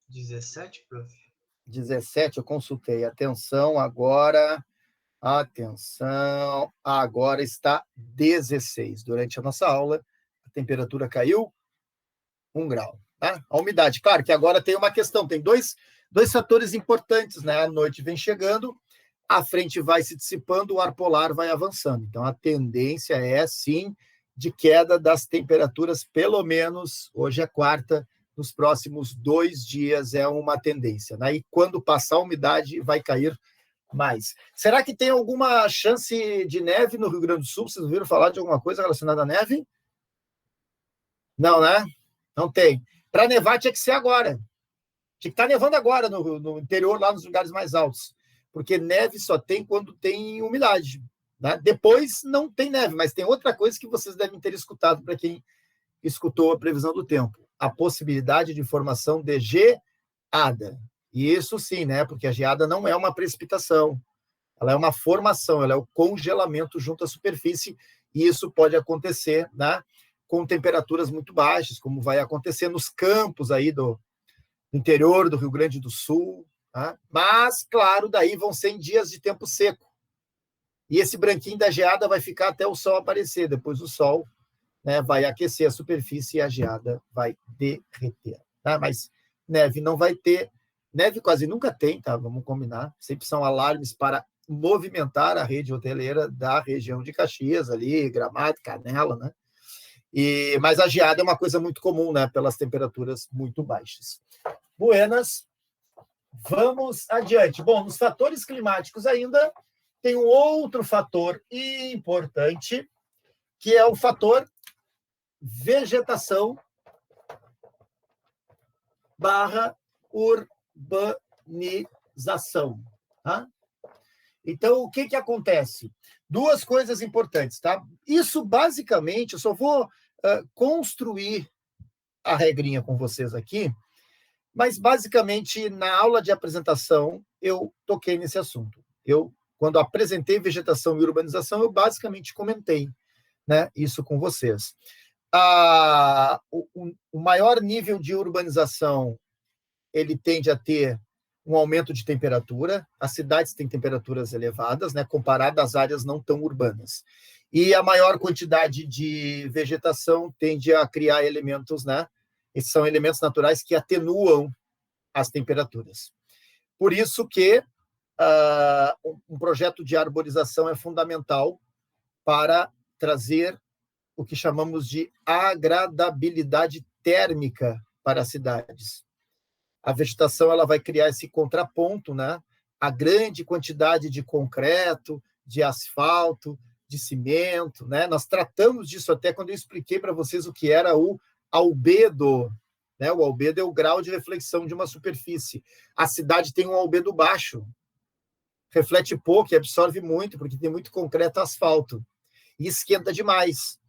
[SPEAKER 3] 17, prof.
[SPEAKER 1] 17, eu consultei. Atenção, agora. Atenção. Agora está 16. Durante a nossa aula, a temperatura caiu 1 grau. Tá? A umidade. Claro que agora tem uma questão. Tem dois fatores importantes, né? A noite vem chegando, a frente vai se dissipando, o ar polar vai avançando. Então, a tendência é, sim, de queda das temperaturas, pelo menos, hoje é quarta, nos próximos 2 dias é uma tendência, né? E quando passar a umidade, vai cair mais. Será que tem alguma chance de neve no Rio Grande do Sul? Vocês ouviram falar de alguma coisa relacionada à neve? Não, né? Não tem. Para nevar tinha que ser agora. Tinha que estar nevando agora no interior, lá nos lugares mais altos. Porque neve só tem quando tem umidade. Né? Depois não tem neve, mas tem outra coisa que vocês devem ter escutado para quem escutou a previsão do tempo. A possibilidade de formação de geada. E isso sim, né? Porque a geada não é uma precipitação. Ela é uma formação, ela é o congelamento junto à superfície, e isso pode acontecer, né, com temperaturas muito baixas, como vai acontecer nos campos aí do interior do Rio Grande do Sul, tá? Mas, claro, daí vão ser em dias de tempo seco. E esse branquinho da geada vai ficar até o sol aparecer, depois o sol, né, vai aquecer a superfície e a geada vai derreter. Tá? Mas neve não vai ter, neve quase nunca tem, tá? Vamos combinar, sempre são alarmes para movimentar a rede hoteleira da região de Caxias, ali, Gramado, Canela, né? Mas a geada é uma coisa muito comum, né? Pelas temperaturas muito baixas. Buenas, vamos adiante. Bom, nos fatores climáticos ainda tem um outro fator importante, que é o fator vegetação / urbanização. Tá? Então, o que acontece? 2 coisas importantes, tá? Isso, basicamente, eu só vou construir a regrinha com vocês aqui, mas, basicamente, na aula de apresentação, eu toquei nesse assunto. Quando apresentei vegetação e urbanização, eu basicamente comentei, né, isso com vocês. O maior nível de urbanização, ele tende a ter um aumento de temperatura. As cidades têm temperaturas elevadas, né, comparado às áreas não tão urbanas. E a maior quantidade de vegetação tende a criar elementos, né? Esses são elementos naturais que atenuam as temperaturas. Por isso que um projeto de arborização é fundamental para trazer o que chamamos de agradabilidade térmica para as cidades. A vegetação ela vai criar esse contraponto, né? A grande quantidade de concreto, de asfalto, de cimento, né? Nós tratamos disso até quando eu expliquei para vocês o que era o albedo, né? O albedo é o grau de reflexão de uma superfície. A cidade tem um albedo baixo, reflete pouco e absorve muito, porque tem muito concreto asfalto, e esquenta demais.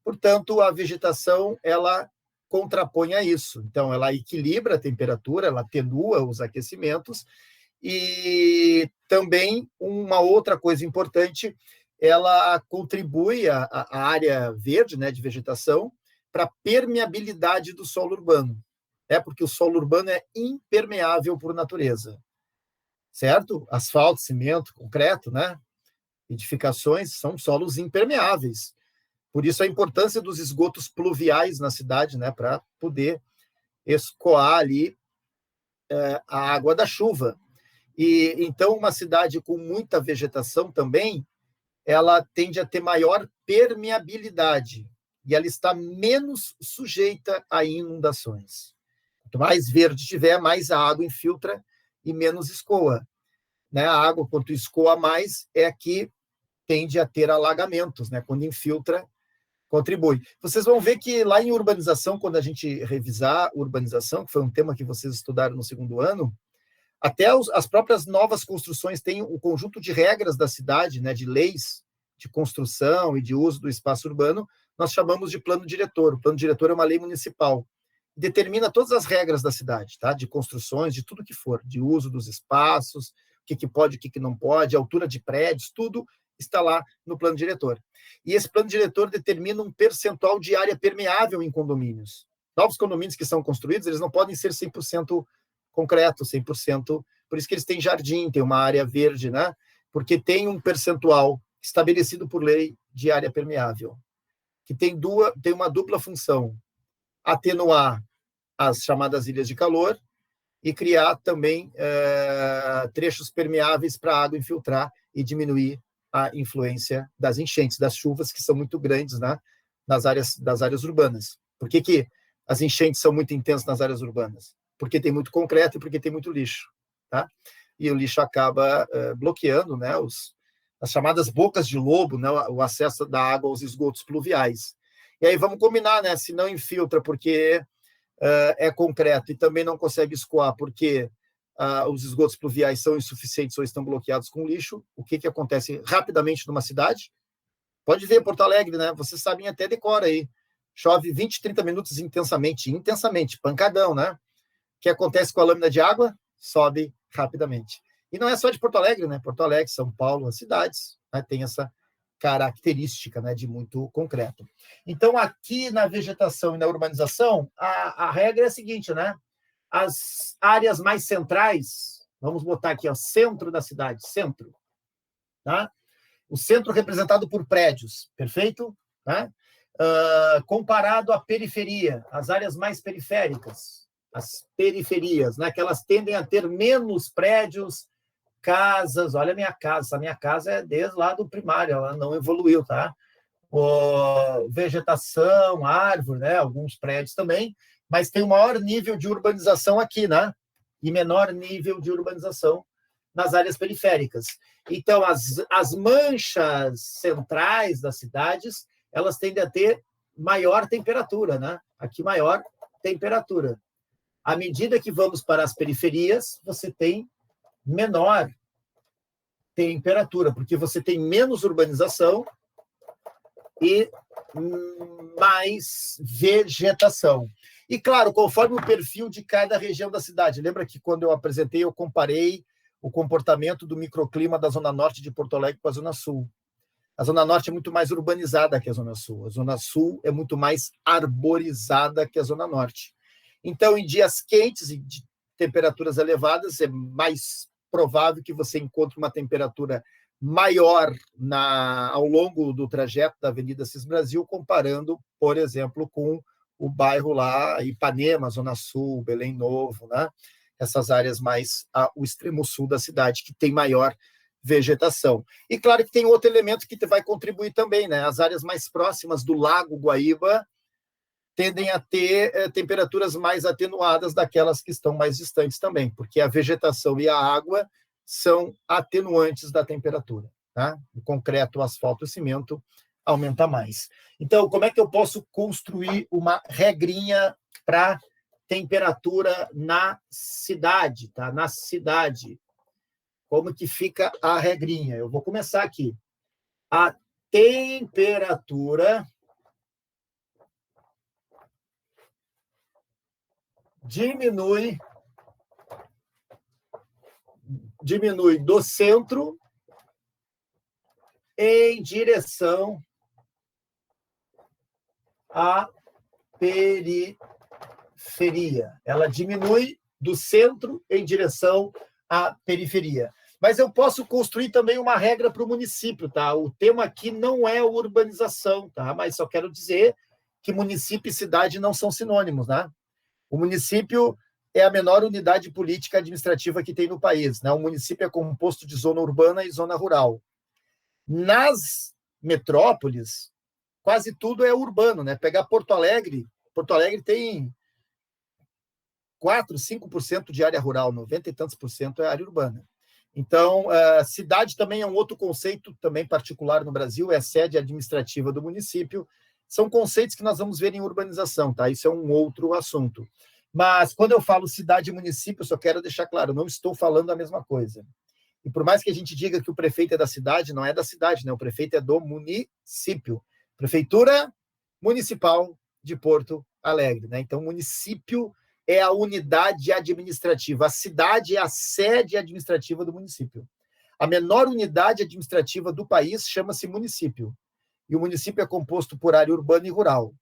[SPEAKER 1] Portanto, a vegetação, ela contrapõe a isso. Então, ela equilibra a temperatura, ela atenua os aquecimentos, e também uma outra coisa importante, ela contribui a área verde, né, de vegetação, para a permeabilidade do solo urbano. Porque o solo urbano é impermeável por natureza, certo? Asfalto, cimento, concreto, né? Edificações são solos impermeáveis. Por isso a importância dos esgotos pluviais na cidade, né, para poder escoar ali a água da chuva. E então uma cidade com muita vegetação também, ela tende a ter maior permeabilidade e ela está menos sujeita a inundações. Quanto mais verde tiver, mais a água infiltra e menos escoa. Né? A água, quanto escoa mais, é que tende a ter alagamentos, né? Quando infiltra, contribui. Vocês vão ver que lá em urbanização, quando a gente revisar urbanização, que foi um tema que vocês estudaram no segundo ano, até as próprias novas construções têm o conjunto de regras da cidade, né, de leis de construção e de uso do espaço urbano, nós chamamos de plano diretor. O plano diretor é uma lei municipal, determina todas as regras da cidade, tá? De construções, de tudo que for, de uso dos espaços, o que pode, o que não pode, altura de prédios, tudo está lá no plano diretor. E esse plano diretor determina um percentual de área permeável em condomínios. Novos condomínios que são construídos, eles não podem ser 100% concreto, 100%, por isso que eles têm jardim, tem uma área verde, né? Porque tem um percentual estabelecido por lei de área permeável, que tem uma dupla função, atenuar as chamadas ilhas de calor e criar também trechos permeáveis para a água infiltrar e diminuir a influência das enchentes, das chuvas, que são muito grandes, né, das áreas urbanas. Por que as enchentes são muito intensas nas áreas urbanas? Porque tem muito concreto e porque tem muito lixo. Tá? E o lixo acaba bloqueando, né, as chamadas bocas de lobo, né, o acesso da água aos esgotos pluviais. E aí vamos combinar, né, se não infiltra porque é concreto e também não consegue escoar porque os esgotos pluviais são insuficientes ou estão bloqueados com lixo, o que acontece rapidamente numa cidade? Pode ver Porto Alegre, né? Vocês sabem até decora aí. Chove 20, 30 minutos intensamente, pancadão, né? O que acontece com a lâmina de água? Sobe rapidamente. E não é só de Porto Alegre, né? Porto Alegre, São Paulo, as cidades, né, tem essa característica, né, de muito concreto. Então, aqui na vegetação e na urbanização, a regra é a seguinte, né? As áreas mais centrais, vamos botar aqui, ó, centro da cidade, centro, tá? O centro representado por prédios, perfeito? Tá? Comparado à periferia, as áreas mais periféricas, as periferias, né, que elas tendem a ter menos prédios, casas. Olha a minha casa, essa minha casa é desde lá do primário, ela não evoluiu, tá? Vegetação, árvore, né, alguns prédios também, mas tem um maior nível de urbanização aqui, né? E menor nível de urbanização nas áreas periféricas. Então, as manchas centrais das cidades, elas tendem a ter maior temperatura, né? Aqui, maior temperatura. À medida que vamos para as periferias, você tem menor temperatura, porque você tem menos urbanização e mais vegetação. E, claro, conforme o perfil de cada região da cidade. Lembra que quando eu apresentei, eu comparei o comportamento do microclima da Zona Norte de Porto Alegre com a Zona Sul. A Zona Norte é muito mais urbanizada que a Zona Sul. A Zona Sul é muito mais arborizada que a Zona Norte. Então, em dias quentes e de temperaturas elevadas, é mais provável que você encontre uma temperatura maior ao longo do trajeto da Avenida Cis Brasil, comparando, por exemplo, com o bairro lá, Ipanema, Zona Sul, Belém Novo, né? Essas áreas mais ao extremo sul da cidade, que tem maior vegetação. E claro que tem outro elemento que vai contribuir também, né? As áreas mais próximas do Lago Guaíba tendem a ter temperaturas mais atenuadas daquelas que estão mais distantes também, porque a vegetação e a água são atenuantes da temperatura. Tá? O concreto, o asfalto e o cimento aumenta mais. Então, como é que eu posso construir uma regrinha para temperatura na cidade? Tá? Na cidade. como que fica a regrinha. Eu vou começar aqui. A temperatura diminui do centro em direção à periferia. Ela diminui do centro em direção à periferia. Mas eu posso construir também uma regra para o município, tá? O tema aqui não é urbanização, tá? Mas só quero dizer que município e cidade não são sinônimos, né? O município é a menor unidade política administrativa que tem no país, né? O município é composto de zona urbana e zona rural. Nas metrópoles, quase tudo é urbano, né? Pegar Porto Alegre tem 4, 5% de área rural, 90 e tantos por cento é área urbana. Então, a cidade também é um outro conceito também particular no Brasil, é a sede administrativa do município. São conceitos que nós vamos ver em urbanização, tá? Isso é um outro assunto. Mas, quando eu falo cidade e município, eu só quero deixar claro, não estou falando a mesma coisa. E por mais que a gente diga que o prefeito é da cidade, não é da cidade, né? O prefeito é do município. Prefeitura Municipal de Porto Alegre, né? Então, município é a unidade administrativa. A cidade é a sede administrativa do município. A menor unidade administrativa do país chama-se município. E o município é composto por área urbana e rural.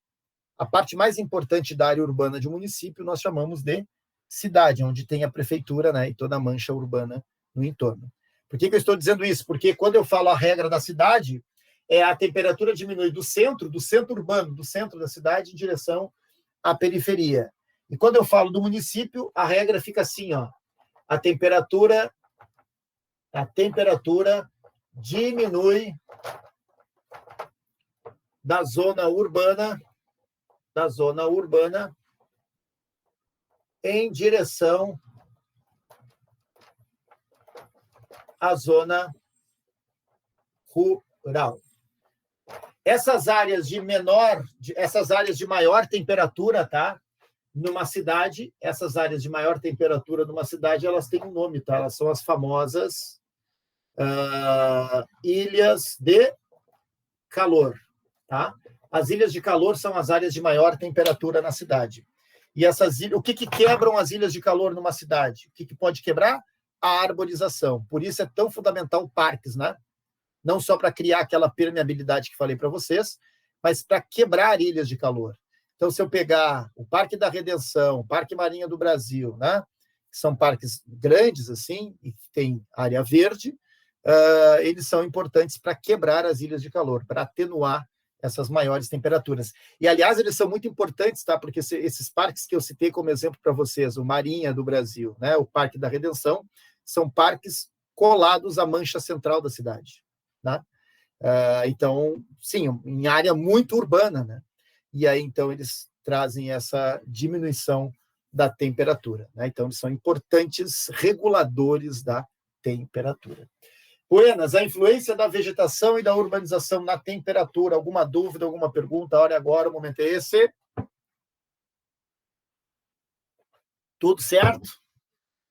[SPEAKER 1] A parte mais importante da área urbana de um município nós chamamos de cidade, onde tem a prefeitura, né, e toda a mancha urbana no entorno. Por que eu estou dizendo isso? Porque quando eu falo a regra da cidade, a temperatura diminui do centro urbano, do centro da cidade, em direção à periferia. E quando eu falo do município, a regra fica assim, ó. A temperatura diminui da zona urbana em direção à zona rural. Essas áreas de maior temperatura, tá? Numa cidade, essas áreas de maior temperatura numa cidade, elas têm um nome, tá? Elas são as famosas ilhas de calor, tá? As ilhas de calor são as áreas de maior temperatura na cidade. E essas ilhas, o que quebram as ilhas de calor numa cidade? O que pode quebrar? A arborização. Por isso é tão fundamental parques, né? Não só para criar aquela permeabilidade que falei para vocês, mas para quebrar ilhas de calor. Então, se eu pegar o Parque da Redenção, o Parque Marinha do Brasil, né? Que são parques grandes, assim, e que tem área verde, eles são importantes para quebrar as ilhas de calor, para atenuar essas maiores temperaturas. E, aliás, eles são muito importantes, tá? Porque esses parques que eu citei como exemplo para vocês, o Marinha do Brasil, né? O Parque da Redenção, são parques colados à mancha central da cidade, né? Então, sim, em área muito urbana, né? E aí, então, eles trazem essa diminuição da temperatura, né? Então, eles são importantes reguladores da temperatura. Buenas, a influência da vegetação e da urbanização na temperatura. Alguma dúvida, alguma pergunta? A hora é agora, o momento é esse. Tudo certo?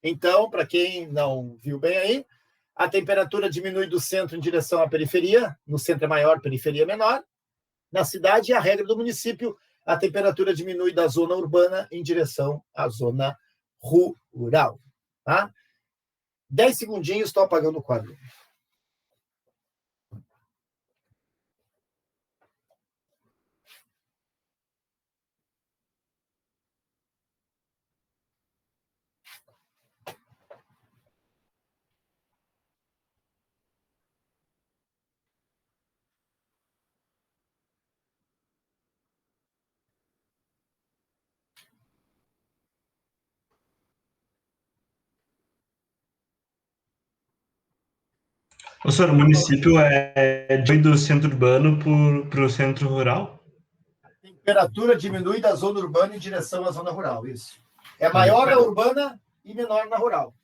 [SPEAKER 1] Então, para quem não viu bem aí, a temperatura diminui do centro em direção à periferia. No centro é maior, periferia é menor. Na cidade, a regra do município, a temperatura diminui da zona urbana em direção à zona rural. Tá? 10 segundinhos, estou apagando o quadro.
[SPEAKER 2] Professor, o município do centro urbano para o centro rural?
[SPEAKER 1] A temperatura diminui da zona urbana em direção à zona rural, isso. É maior na urbana e menor na rural.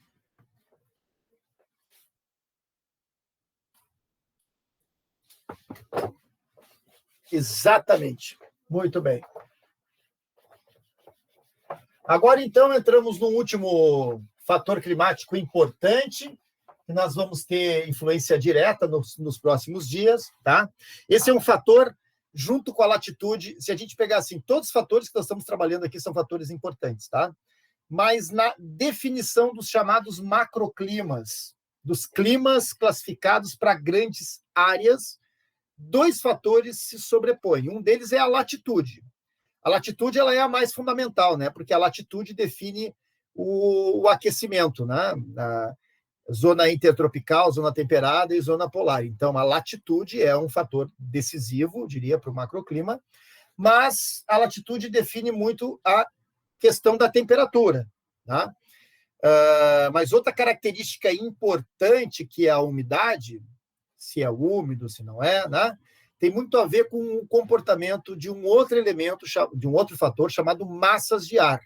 [SPEAKER 1] Exatamente. Muito bem. Agora, então, entramos no último fator climático importante, que nós vamos ter influência direta nos próximos dias, tá? Esse é um fator, junto com a latitude, se a gente pegar assim, todos os fatores que nós estamos trabalhando aqui são fatores importantes, tá? Mas na definição dos chamados macroclimas, dos climas classificados para grandes áreas, 2 fatores se sobrepõem. Um deles é a latitude. A latitude ela é a mais fundamental, né? Porque a latitude define o aquecimento, né? A zona intertropical, zona temperada e zona polar. Então, a latitude é um fator decisivo, diria, para o macroclima, mas a latitude define muito a questão da temperatura, tá? Mas outra característica importante, que é a umidade, se é úmido, se não é, né? Tem muito a ver com o comportamento de um outro elemento, de um outro fator chamado massas de ar,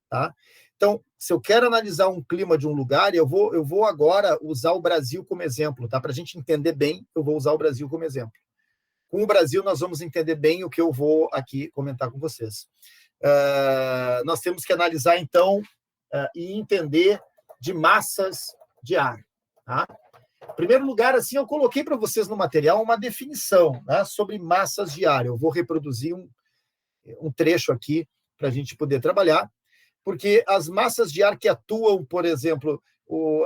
[SPEAKER 1] tá? Então, se eu quero analisar um clima de um lugar, eu vou agora usar o Brasil como exemplo, tá? Para a gente entender bem, eu vou usar o Brasil como exemplo. Com o Brasil, nós vamos entender bem o que eu vou aqui comentar com vocês. Nós temos que analisar, então, e entender de massas de ar, tá? Em primeiro lugar, assim, eu coloquei para vocês no material uma definição, né, sobre massas de ar. Eu vou reproduzir um trecho aqui para a gente poder trabalhar, porque as massas de ar que atuam, por exemplo,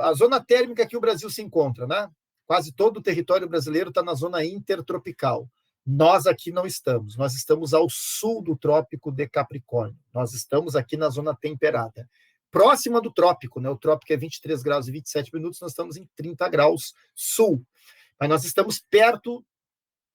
[SPEAKER 1] a zona térmica que o Brasil se encontra, né? Quase todo o território brasileiro está na zona intertropical. Nós aqui não estamos. Nós estamos ao sul do Trópico de Capricórnio. Nós estamos aqui na zona temperada. Próxima do trópico, né? O trópico é 23 graus e 27 minutos, nós estamos em 30 graus sul. Mas nós estamos perto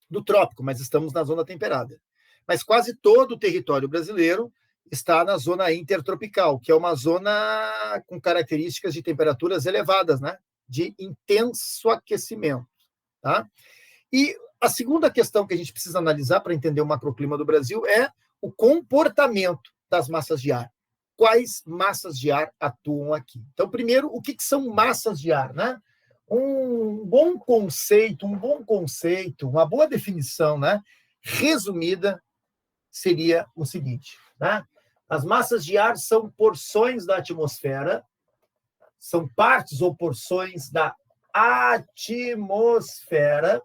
[SPEAKER 1] do trópico, mas estamos na zona temperada. Mas quase todo o território brasileiro está na zona intertropical, que é uma zona com características de temperaturas elevadas, né? De intenso aquecimento, tá? E a segunda questão que a gente precisa analisar para entender o macroclima do Brasil é o comportamento das massas de ar. Quais massas de ar atuam aqui? Então, primeiro, o que são massas de ar, né? Um bom conceito, uma boa definição, né? Resumida, seria o seguinte, né? As massas de ar são porções da atmosfera, são partes ou porções da atmosfera,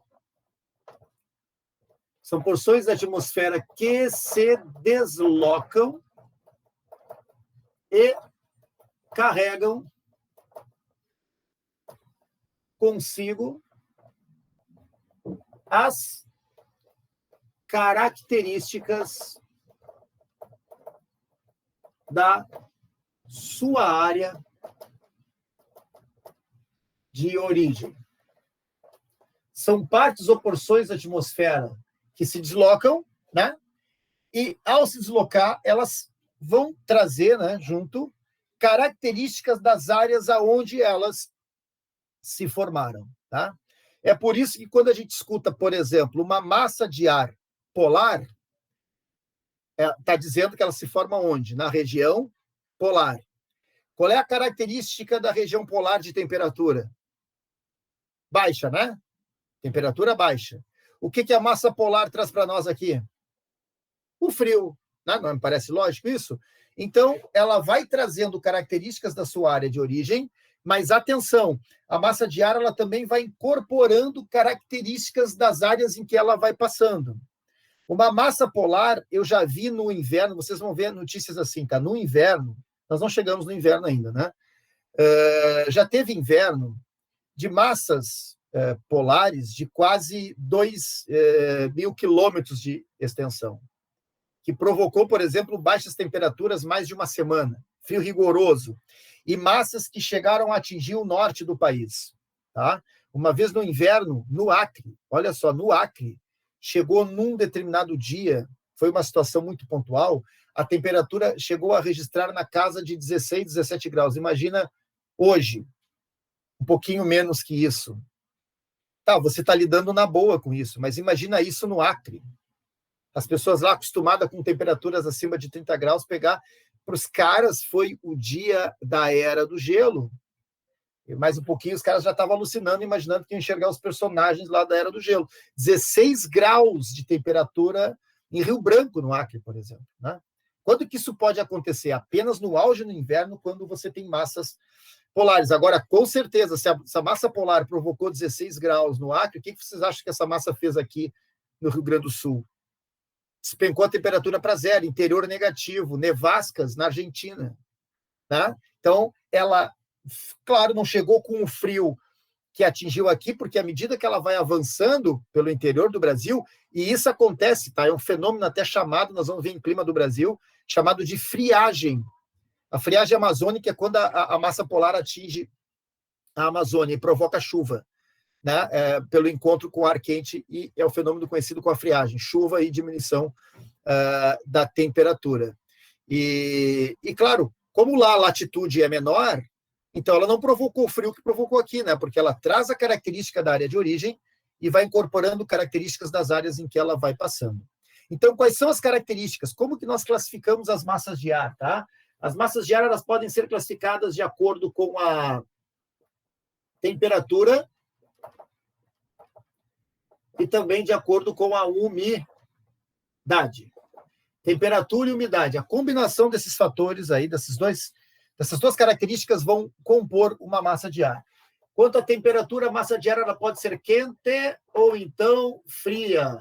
[SPEAKER 1] são porções da atmosfera que se deslocam e carregam consigo as características da sua área de origem. São partes ou porções da atmosfera que se deslocam, né? E, ao se deslocar, elas vão trazer, né, junto, características das áreas aonde elas se formaram, tá? É por isso que quando a gente escuta, por exemplo, uma massa de ar polar, está dizendo que ela se forma onde? Na região polar. Qual é a característica da região polar de temperatura? Baixa, né? Temperatura baixa. O que a massa polar traz para nós aqui? O frio. Não me parece lógico isso? Então, ela vai trazendo características da sua área de origem, mas atenção, a massa de ar ela também vai incorporando características das áreas em que ela vai passando. Uma massa polar, eu já vi no inverno, vocês vão ver notícias assim, tá? No inverno, nós não chegamos no inverno ainda, né? Já teve inverno de massas polares de quase 2.000 quilômetros de extensão, que provocou, por exemplo, baixas temperaturas mais de uma semana, frio rigoroso, e massas que chegaram a atingir o norte do país, tá? Uma vez no inverno, no Acre, olha só, no Acre, chegou num determinado dia, foi uma situação muito pontual, a temperatura chegou a registrar na casa de 16, 17 graus. Imagina hoje, um pouquinho menos que isso. Tá, você está lidando na boa com isso, mas imagina isso no Acre. As pessoas lá acostumadas com temperaturas acima de 30 graus, pegar, para os caras foi o dia da era do gelo. E mais um pouquinho, os caras já estavam alucinando, imaginando que iam enxergar os personagens lá da era do gelo. 16 graus de temperatura em Rio Branco, no Acre, por exemplo, né? Quando que isso pode acontecer? Apenas no auge do inverno, quando você tem massas polares. Agora, com certeza, se a massa polar provocou 16 graus no Acre, o que vocês acham que essa massa fez aqui no Rio Grande do Sul? Despencou a temperatura para zero, interior negativo, nevascas na Argentina. Tá? Então, ela, claro, não chegou com o frio que atingiu aqui, porque à medida que ela vai avançando pelo interior do Brasil, e isso acontece, tá? É um fenômeno até chamado, nós vamos ver em clima do Brasil, chamado de friagem. A friagem amazônica é quando a massa polar atinge a Amazônia e provoca chuva, né? Pelo encontro com o ar quente, e é o fenômeno conhecido como a friagem, chuva e diminuição da temperatura. E claro, como lá a latitude é menor, então ela não provocou o frio que provocou aqui, né? Porque ela traz a característica da área de origem e vai incorporando características das áreas em que ela vai passando. Então, quais são as características? Como que nós classificamos as massas de ar, tá? As massas de ar, elas podem ser classificadas de acordo com a temperatura e também de acordo com a umidade. Temperatura e umidade. A combinação desses fatores aí, dessas duas características vão compor uma massa de ar. Quanto à temperatura, a massa de ar ela pode ser quente ou então fria.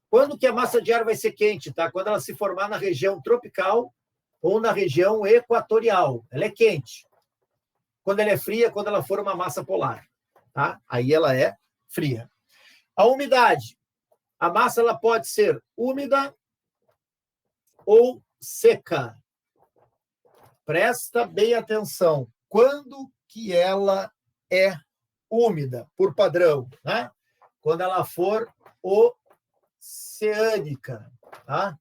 [SPEAKER 1] Quando que a massa de ar vai ser quente? Tá? Quando ela se formar na região tropical ou na região equatorial. Ela é quente. Quando ela é fria, quando ela for uma massa polar. Tá? Aí ela é fria. A umidade. A massa ela pode ser úmida ou seca. Presta bem atenção. Quando que ela é úmida, por padrão, né? Quando ela for oceânica, tá?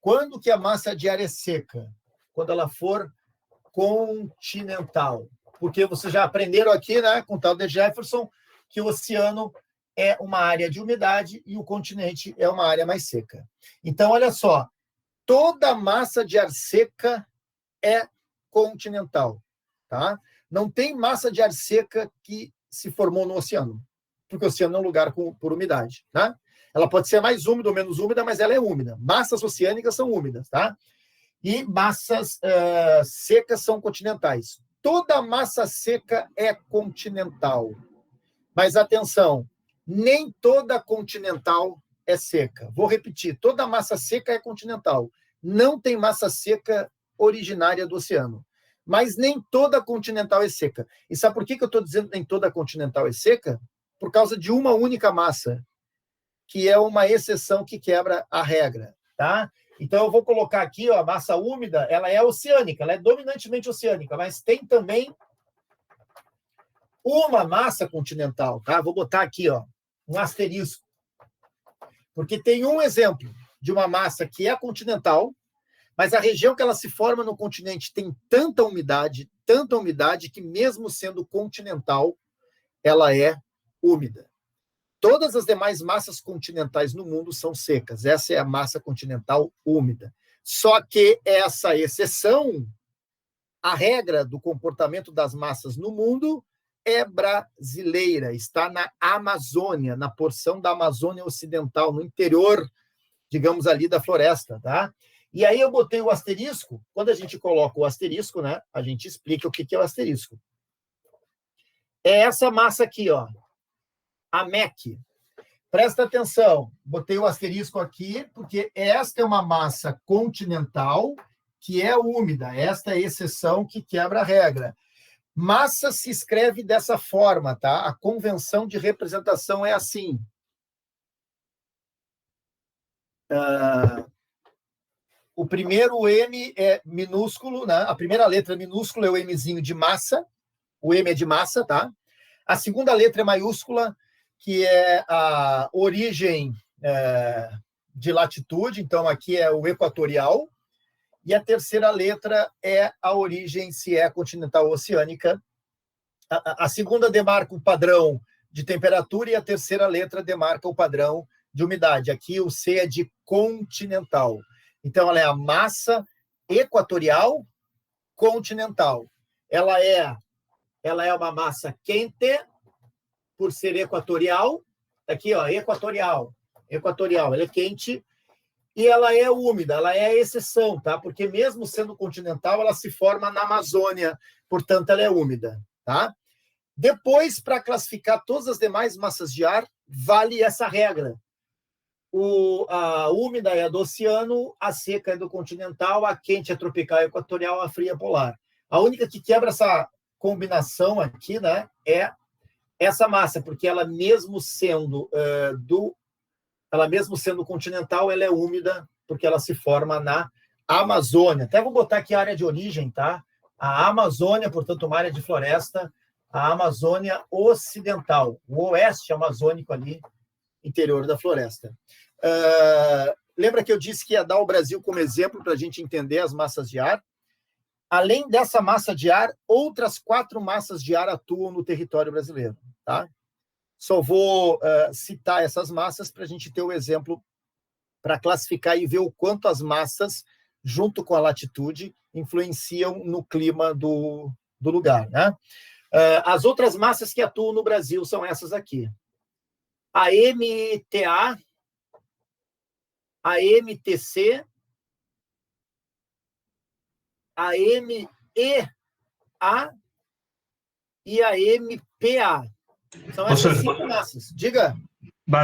[SPEAKER 1] Quando que a massa de ar é seca? Quando ela for continental. Porque vocês já aprenderam aqui, né, com o tal de Jefferson, que o oceano é uma área de umidade e o continente é uma área mais seca. Então, olha só, toda massa de ar seca é continental, tá? Não tem massa de ar seca que se formou no oceano, porque o oceano é um lugar por umidade, tá? Ela pode ser mais úmida ou menos úmida, mas ela é úmida. Massas oceânicas são úmidas, tá? E massas secas são continentais. Toda massa seca é continental. Mas atenção, nem toda continental é seca. Vou repetir, toda massa seca é continental. Não tem massa seca originária do oceano. Mas nem toda continental é seca. E sabe por que eu estou dizendo que nem toda continental é seca? Por causa de uma única massa, que é uma exceção que quebra a regra, tá? Então, eu vou colocar aqui, ó, a massa úmida, ela é oceânica, ela é dominantemente oceânica, mas tem também uma massa continental, tá? Vou botar aqui, ó, um asterisco. Porque tem um exemplo de uma massa que é continental, mas a região que ela se forma no continente tem tanta umidade, que mesmo sendo continental, ela é úmida. Todas as demais massas continentais no mundo são secas. Essa é a massa continental úmida. Só que essa exceção, a regra do comportamento das massas no mundo é brasileira, está na Amazônia, na porção da Amazônia Ocidental, no interior, digamos, ali da floresta, tá? E aí eu botei o asterisco. Quando a gente coloca o asterisco, né, a gente explica o que é o asterisco. É essa massa aqui, ó, a MEC. Presta atenção, botei o asterisco aqui, porque esta é uma massa continental que é úmida. Esta é a exceção que quebra a regra. Massa se escreve dessa forma, tá? A convenção de representação é assim. O primeiro M é minúsculo, né? A primeira letra minúscula é o Mzinho de massa. O M é de massa, tá? A segunda letra é maiúscula, que é a origem de latitude. Então, aqui é o equatorial. E a terceira letra é a origem, se é continental ou oceânica. A segunda demarca o padrão de temperatura e a terceira letra demarca o padrão de umidade. Aqui o C é de continental. Então, ela é a massa equatorial continental. Ela é uma massa quente, por ser equatorial. Aqui, ó, equatorial. Ela é quente. e ela é úmida, ela é a exceção, tá? Porque mesmo sendo continental, ela se forma na Amazônia, portanto, ela é úmida, tá? Depois, para classificar todas as demais massas de ar, vale essa regra. A úmida é a do oceano, a seca é do continental, a quente é tropical e equatorial, a fria é polar. A única que quebra essa combinação aqui, né, é essa massa, porque ela mesmo sendo continental, ela é úmida, porque ela se forma na Amazônia. Até vou botar aqui a área de origem, tá? A Amazônia, portanto, uma área de floresta, a Amazônia Ocidental, o oeste amazônico ali, interior da floresta. Lembra que eu disse que ia dar o Brasil como exemplo para a gente entender as massas de ar? Além dessa massa de ar, outras 4 massas de ar atuam no território brasileiro, tá? Só vou citar essas massas para a gente ter o exemplo para classificar e ver o quanto as massas, junto com a latitude, influenciam no clima do lugar, né? As outras massas que atuam no Brasil são essas aqui. A MTA, a MTC, a MEA e a MPA. São essas 5 massas. Diga.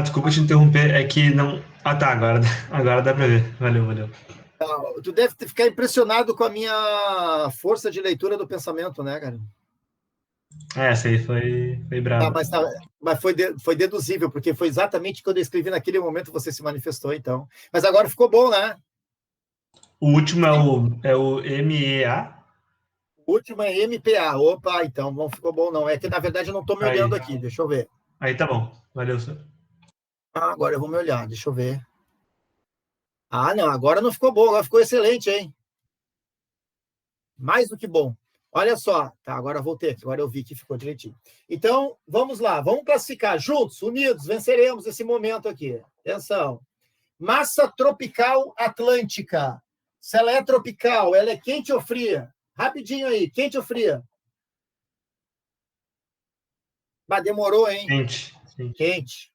[SPEAKER 2] Desculpa te interromper, é que não... Ah, tá, agora dá para ver. Valeu.
[SPEAKER 1] Tu deve ficar impressionado com a minha força de leitura do pensamento, né, cara?
[SPEAKER 2] Essa aí foi brava.
[SPEAKER 1] Mas foi deduzível, porque foi exatamente quando eu escrevi naquele momento você se manifestou, então. Mas agora ficou bom, né?
[SPEAKER 2] O último é o MEA?
[SPEAKER 1] O último é MPA. Opa, então não ficou bom, não. É que, na verdade, eu não estou me olhando aqui. Deixa eu ver.
[SPEAKER 2] Aí tá bom. Valeu, senhor.
[SPEAKER 1] Agora eu vou me olhar. Deixa eu ver. Não. Agora não ficou bom. Agora ficou excelente, hein? Mais do que bom. Olha só. Tá, agora eu voltei aqui. Agora eu vi que ficou direitinho. Então, vamos lá. Vamos classificar. Juntos, unidos, venceremos esse momento aqui. Atenção. Massa tropical atlântica. Se ela é tropical, ela é quente ou fria? Rapidinho aí. Quente ou fria? Demorou, hein? Quente.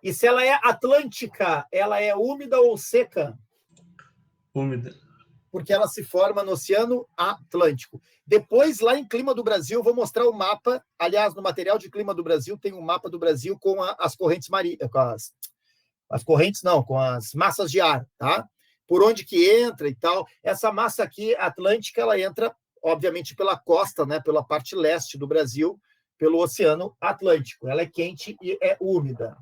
[SPEAKER 1] E se ela é atlântica, ela é úmida ou seca?
[SPEAKER 2] Úmida.
[SPEAKER 1] Porque ela se forma no Oceano Atlântico. Depois, lá em Clima do Brasil, eu vou mostrar o mapa. Aliás, no material de Clima do Brasil, tem um mapa do Brasil com as correntes marítimas. Com as massas de ar, tá? Por onde que entra e tal. Essa massa aqui, atlântica, ela entra, obviamente, pela costa, né? Pela parte leste do Brasil, pelo Oceano Atlântico. Ela é quente e é úmida.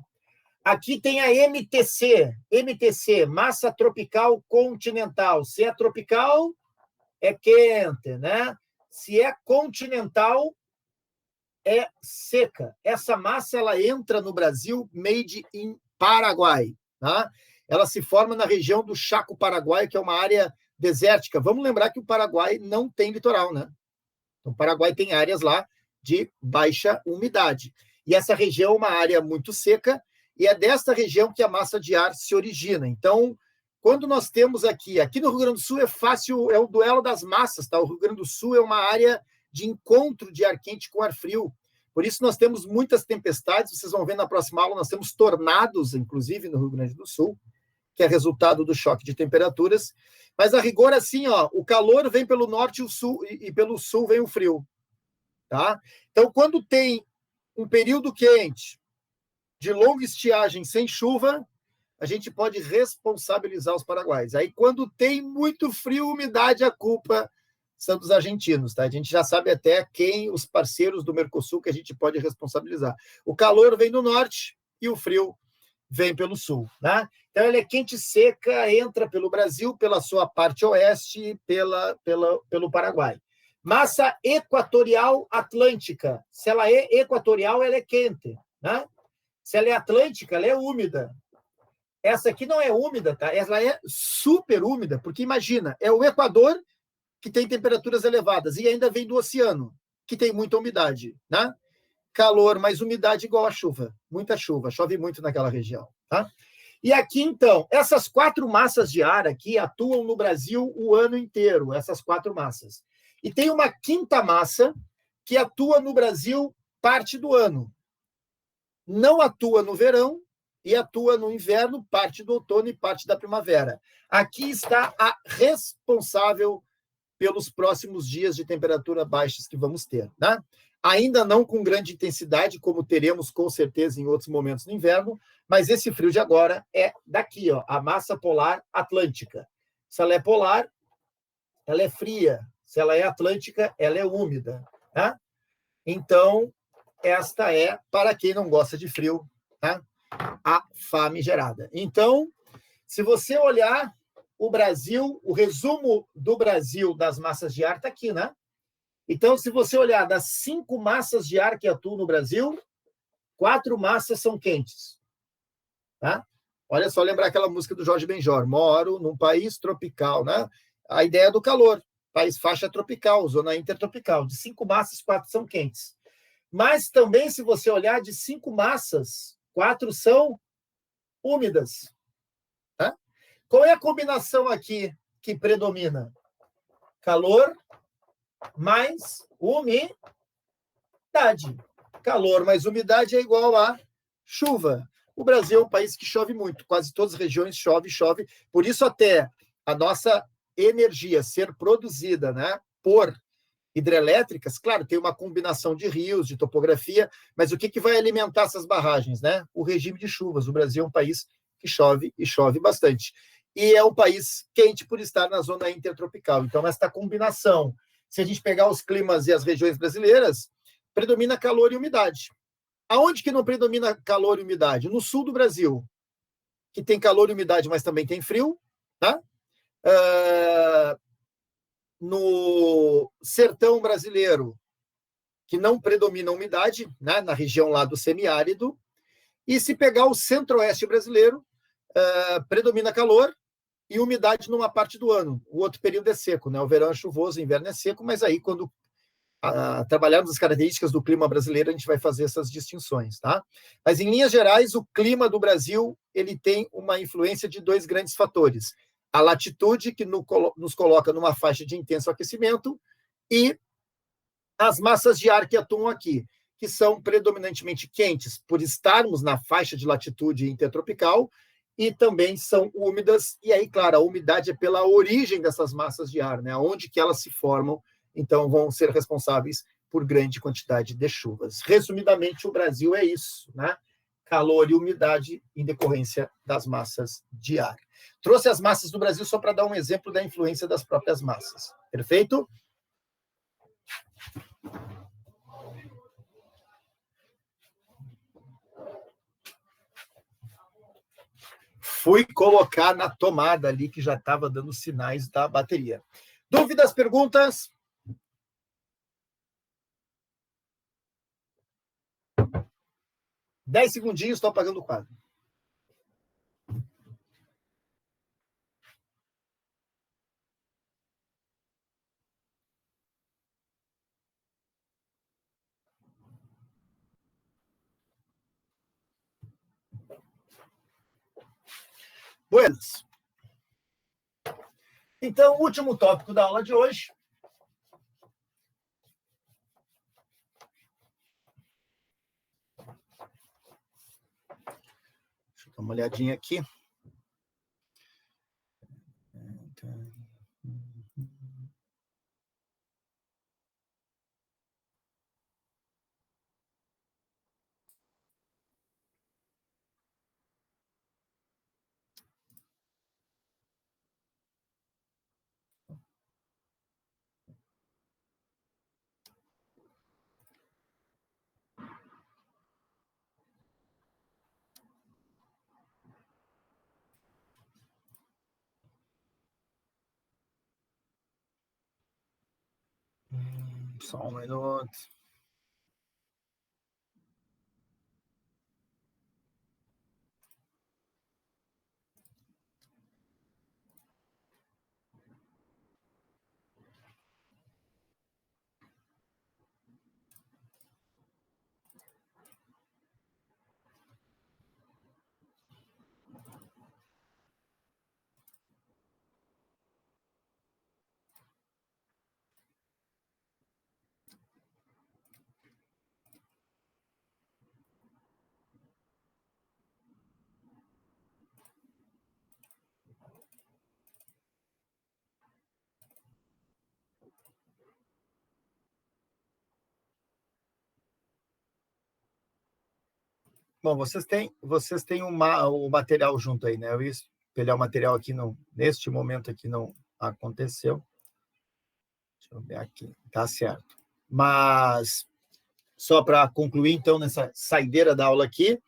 [SPEAKER 1] Aqui tem a MTC, massa tropical continental. Se é tropical, é quente, né? Se é continental, é seca. Essa massa, ela entra no Brasil made in Paraguai, tá? Ela se forma na região do Chaco Paraguaio, que é uma área desértica. Vamos lembrar que o Paraguai não tem litoral, né? Então, o Paraguai tem áreas lá de baixa umidade. E essa região é uma área muito seca, e é desta região que a massa de ar se origina. Então, quando nós temos aqui no Rio Grande do Sul é fácil, é o duelo das massas, tá? O Rio Grande do Sul é uma área de encontro de ar quente com ar frio. Por isso nós temos muitas tempestades, vocês vão ver na próxima aula, nós temos tornados, inclusive, no Rio Grande do Sul, que é resultado do choque de temperaturas. Mas, a rigor, assim, o calor vem pelo norte e o sul, e pelo sul vem o frio. Tá? Então, quando tem um período quente, de longa estiagem sem chuva, a gente pode responsabilizar os paraguaios. Aí, quando tem muito frio e umidade, a culpa são dos argentinos. Tá? A gente já sabe até quem, os parceiros do Mercosul, que a gente pode responsabilizar. O calor vem do norte e o frio vem pelo sul. Né? Então, ela é quente e seca, entra pelo Brasil, pela sua parte oeste, pelo Paraguai. Massa equatorial atlântica. Se ela é equatorial, ela é quente. Né? Se ela é atlântica, ela é úmida. Essa aqui não é úmida, tá? Ela é super úmida, porque imagina, é o Equador que tem temperaturas elevadas e ainda vem do oceano, que tem muita umidade, né? Calor mais umidade igual a chuva. Muita chuva, chove muito naquela região, tá? E aqui, então, essas 4 massas de ar aqui atuam no Brasil o ano inteiro, essas 4 massas. E tem uma quinta massa que atua no Brasil parte do ano. Não atua no verão e atua no inverno, parte do outono e parte da primavera. Aqui está a responsável pelos próximos dias de temperatura baixas que vamos ter, né? Ainda não com grande intensidade, como teremos com certeza em outros momentos no inverno, mas esse frio de agora é daqui, ó, a massa polar atlântica. Se ela é polar, ela é fria. Se ela é atlântica, ela é úmida, tá? Então, esta é, para quem não gosta de frio, tá? A famigerada. Então, se você olhar o Brasil, o resumo do Brasil das massas de ar está aqui, né? Então, se você olhar das 5 massas de ar que atuam no Brasil, 4 massas são quentes. Tá? Olha só, lembrar aquela música do Jorge Benjor, moro num país tropical, né? A ideia do calor, país faixa tropical, zona intertropical. De 5 massas, 4 são quentes. Mas também, se você olhar, de 5 massas, 4 são úmidas. Tá? Qual é a combinação aqui que predomina? Calor mais umidade. Calor mais umidade é igual a chuva. O Brasil é um país que chove muito, quase todas as regiões chove. Por isso, até a nossa energia ser produzida, né, por hidrelétricas, claro, tem uma combinação de rios, de topografia, mas o que vai alimentar essas barragens, né? O regime de chuvas. O Brasil é um país que chove e chove bastante. E é um país quente por estar na zona intertropical. Então, esta combinação, se a gente pegar os climas e as regiões brasileiras, predomina calor e umidade. Aonde que não predomina calor e umidade? No sul do Brasil, que tem calor e umidade, mas também tem frio, tá? No sertão brasileiro, que não predomina umidade, né? Na região lá do semiárido. E se pegar o centro-oeste brasileiro, predomina calor e umidade numa parte do ano. O outro período é seco, né? O verão é chuvoso, o inverno é seco, mas aí quando trabalharmos as características do clima brasileiro, a gente vai fazer essas distinções, tá? Mas, em linhas gerais, o clima do Brasil, ele tem uma influência de 2 grandes fatores. A latitude, que nos coloca numa faixa de intenso aquecimento, e as massas de ar que atuam aqui, que são predominantemente quentes, por estarmos na faixa de latitude intertropical, e também são úmidas, e aí, claro, a umidade é pela origem dessas massas de ar, né? Onde que elas se formam, então vão ser responsáveis por grande quantidade de chuvas. Resumidamente, o Brasil é isso, né? Calor e umidade em decorrência das massas de ar. Trouxe as massas do Brasil só para dar um exemplo da influência das próprias massas. Perfeito? Fui colocar na tomada ali, que já estava dando sinais da bateria. Dúvidas, perguntas? Dez segundinhos, estou apagando o quadro. Buenas. Então, o último tópico da aula de hoje. Deixa eu dar uma olhadinha aqui. Só um minuto. Bom, vocês têm o material junto aí, né? Eu ia espelhar o material aqui, neste momento aqui não aconteceu. Deixa eu ver aqui, tá certo. Mas, só para concluir, então, nessa saideira da aula aqui,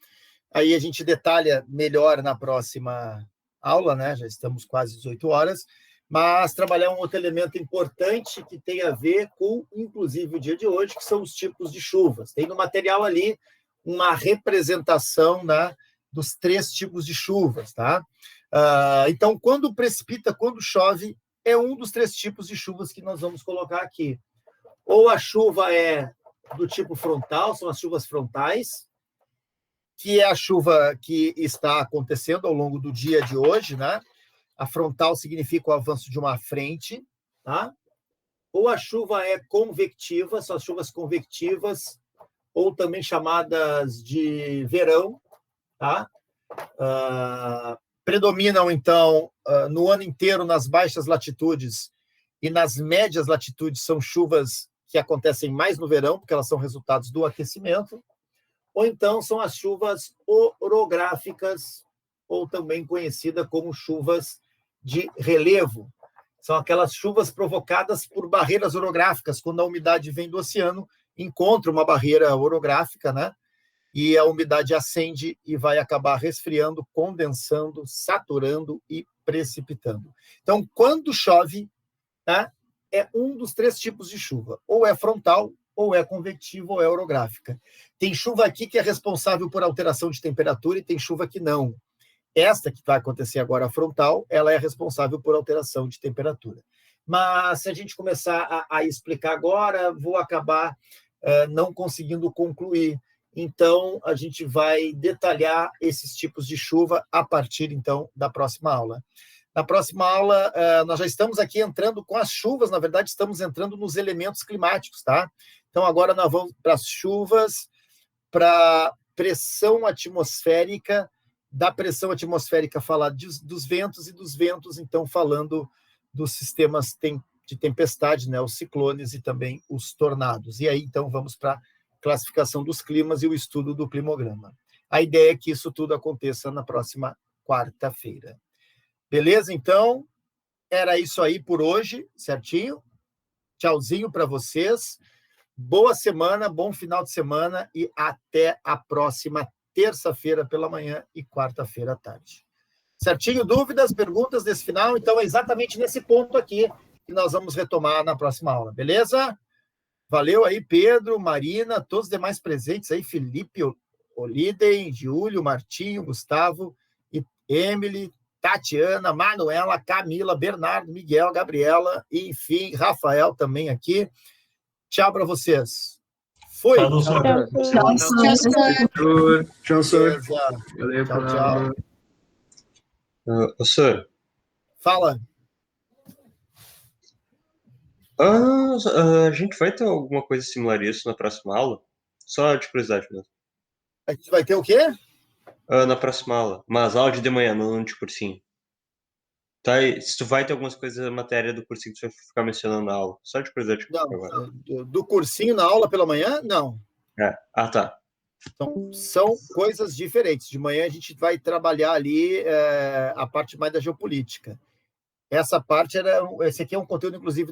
[SPEAKER 1] aí a gente detalha melhor na próxima aula, né? Já estamos quase 18 horas, mas trabalhar um outro elemento importante que tem a ver com, inclusive, o dia de hoje, que são os tipos de chuvas. Tem no material ali uma representação, né, dos 3 tipos de chuvas, tá? Então, quando precipita, quando chove, é um dos 3 tipos de chuvas que nós vamos colocar aqui. Ou a chuva é do tipo frontal, são as chuvas frontais, que é a chuva que está acontecendo ao longo do dia de hoje, né? A frontal significa o avanço de uma frente, tá? Ou a chuva é convectiva, são as chuvas convectivas, ou também chamadas de verão, tá? Predominam, então, no ano inteiro nas baixas latitudes e nas médias latitudes são chuvas que acontecem mais no verão, porque elas são resultados do aquecimento, ou então são as chuvas orográficas, ou também conhecida como chuvas de relevo. São aquelas chuvas provocadas por barreiras orográficas, quando a umidade vem do oceano, encontra uma barreira orográfica, né? E a umidade ascende e vai acabar resfriando, condensando, saturando e precipitando. Então, quando chove, tá? É um dos 3 tipos de chuva. Ou é frontal, ou é convectiva, ou é orográfica. Tem chuva aqui que é responsável por alteração de temperatura e tem chuva que não. Esta que vai acontecer agora, a frontal, ela é responsável por alteração de temperatura. Mas, se a gente começar a explicar agora, vou acabar não conseguindo concluir. Então, a gente vai detalhar esses tipos de chuva a partir, então, da próxima aula. Na próxima aula, nós já estamos aqui entrando com as chuvas, na verdade, estamos entrando nos elementos climáticos, tá? Então, agora nós vamos para as chuvas, para pressão atmosférica, da pressão atmosférica falar dos ventos, e dos ventos, então, falando dos sistemas de tempestade, né, os ciclones e também os tornados. E aí, então, vamos para a classificação dos climas e o estudo do climograma. A ideia é que isso tudo aconteça na próxima quarta-feira. Beleza? Então, era isso aí por hoje, certinho? Tchauzinho para vocês. Boa semana, bom final de semana e até a próxima terça-feira pela manhã e quarta-feira à tarde. Certinho? Dúvidas, perguntas desse final? Então, é exatamente nesse ponto aqui que nós vamos retomar na próxima aula, beleza? Valeu aí, Pedro, Marina, todos os demais presentes aí, Felipe, Oliden, Júlio, Martinho, Gustavo, Emily, Tatiana, Manuela, Camila, Bernardo, Miguel, Gabriela, e, enfim, Rafael também aqui. Tchau para vocês. Fui.
[SPEAKER 2] Tchau, professor.
[SPEAKER 4] Tchau, senhor.
[SPEAKER 1] Valeu, tchau.
[SPEAKER 5] Professor.
[SPEAKER 1] Fala.
[SPEAKER 5] A gente vai ter alguma coisa similar a isso na próxima aula? Só de curiosidade mesmo.
[SPEAKER 1] A gente vai ter o quê?
[SPEAKER 5] Na próxima aula. Mas aula de manhã, não de cursinho. Tá, se tu vai ter algumas coisas da matéria do cursinho que tu vai ficar mencionando na aula. Só de curiosidade.
[SPEAKER 1] Não, do cursinho na aula pela manhã, não.
[SPEAKER 5] Tá.
[SPEAKER 1] Então, são coisas diferentes. De manhã a gente vai trabalhar ali a parte mais da geopolítica. Esse aqui é um conteúdo, inclusive,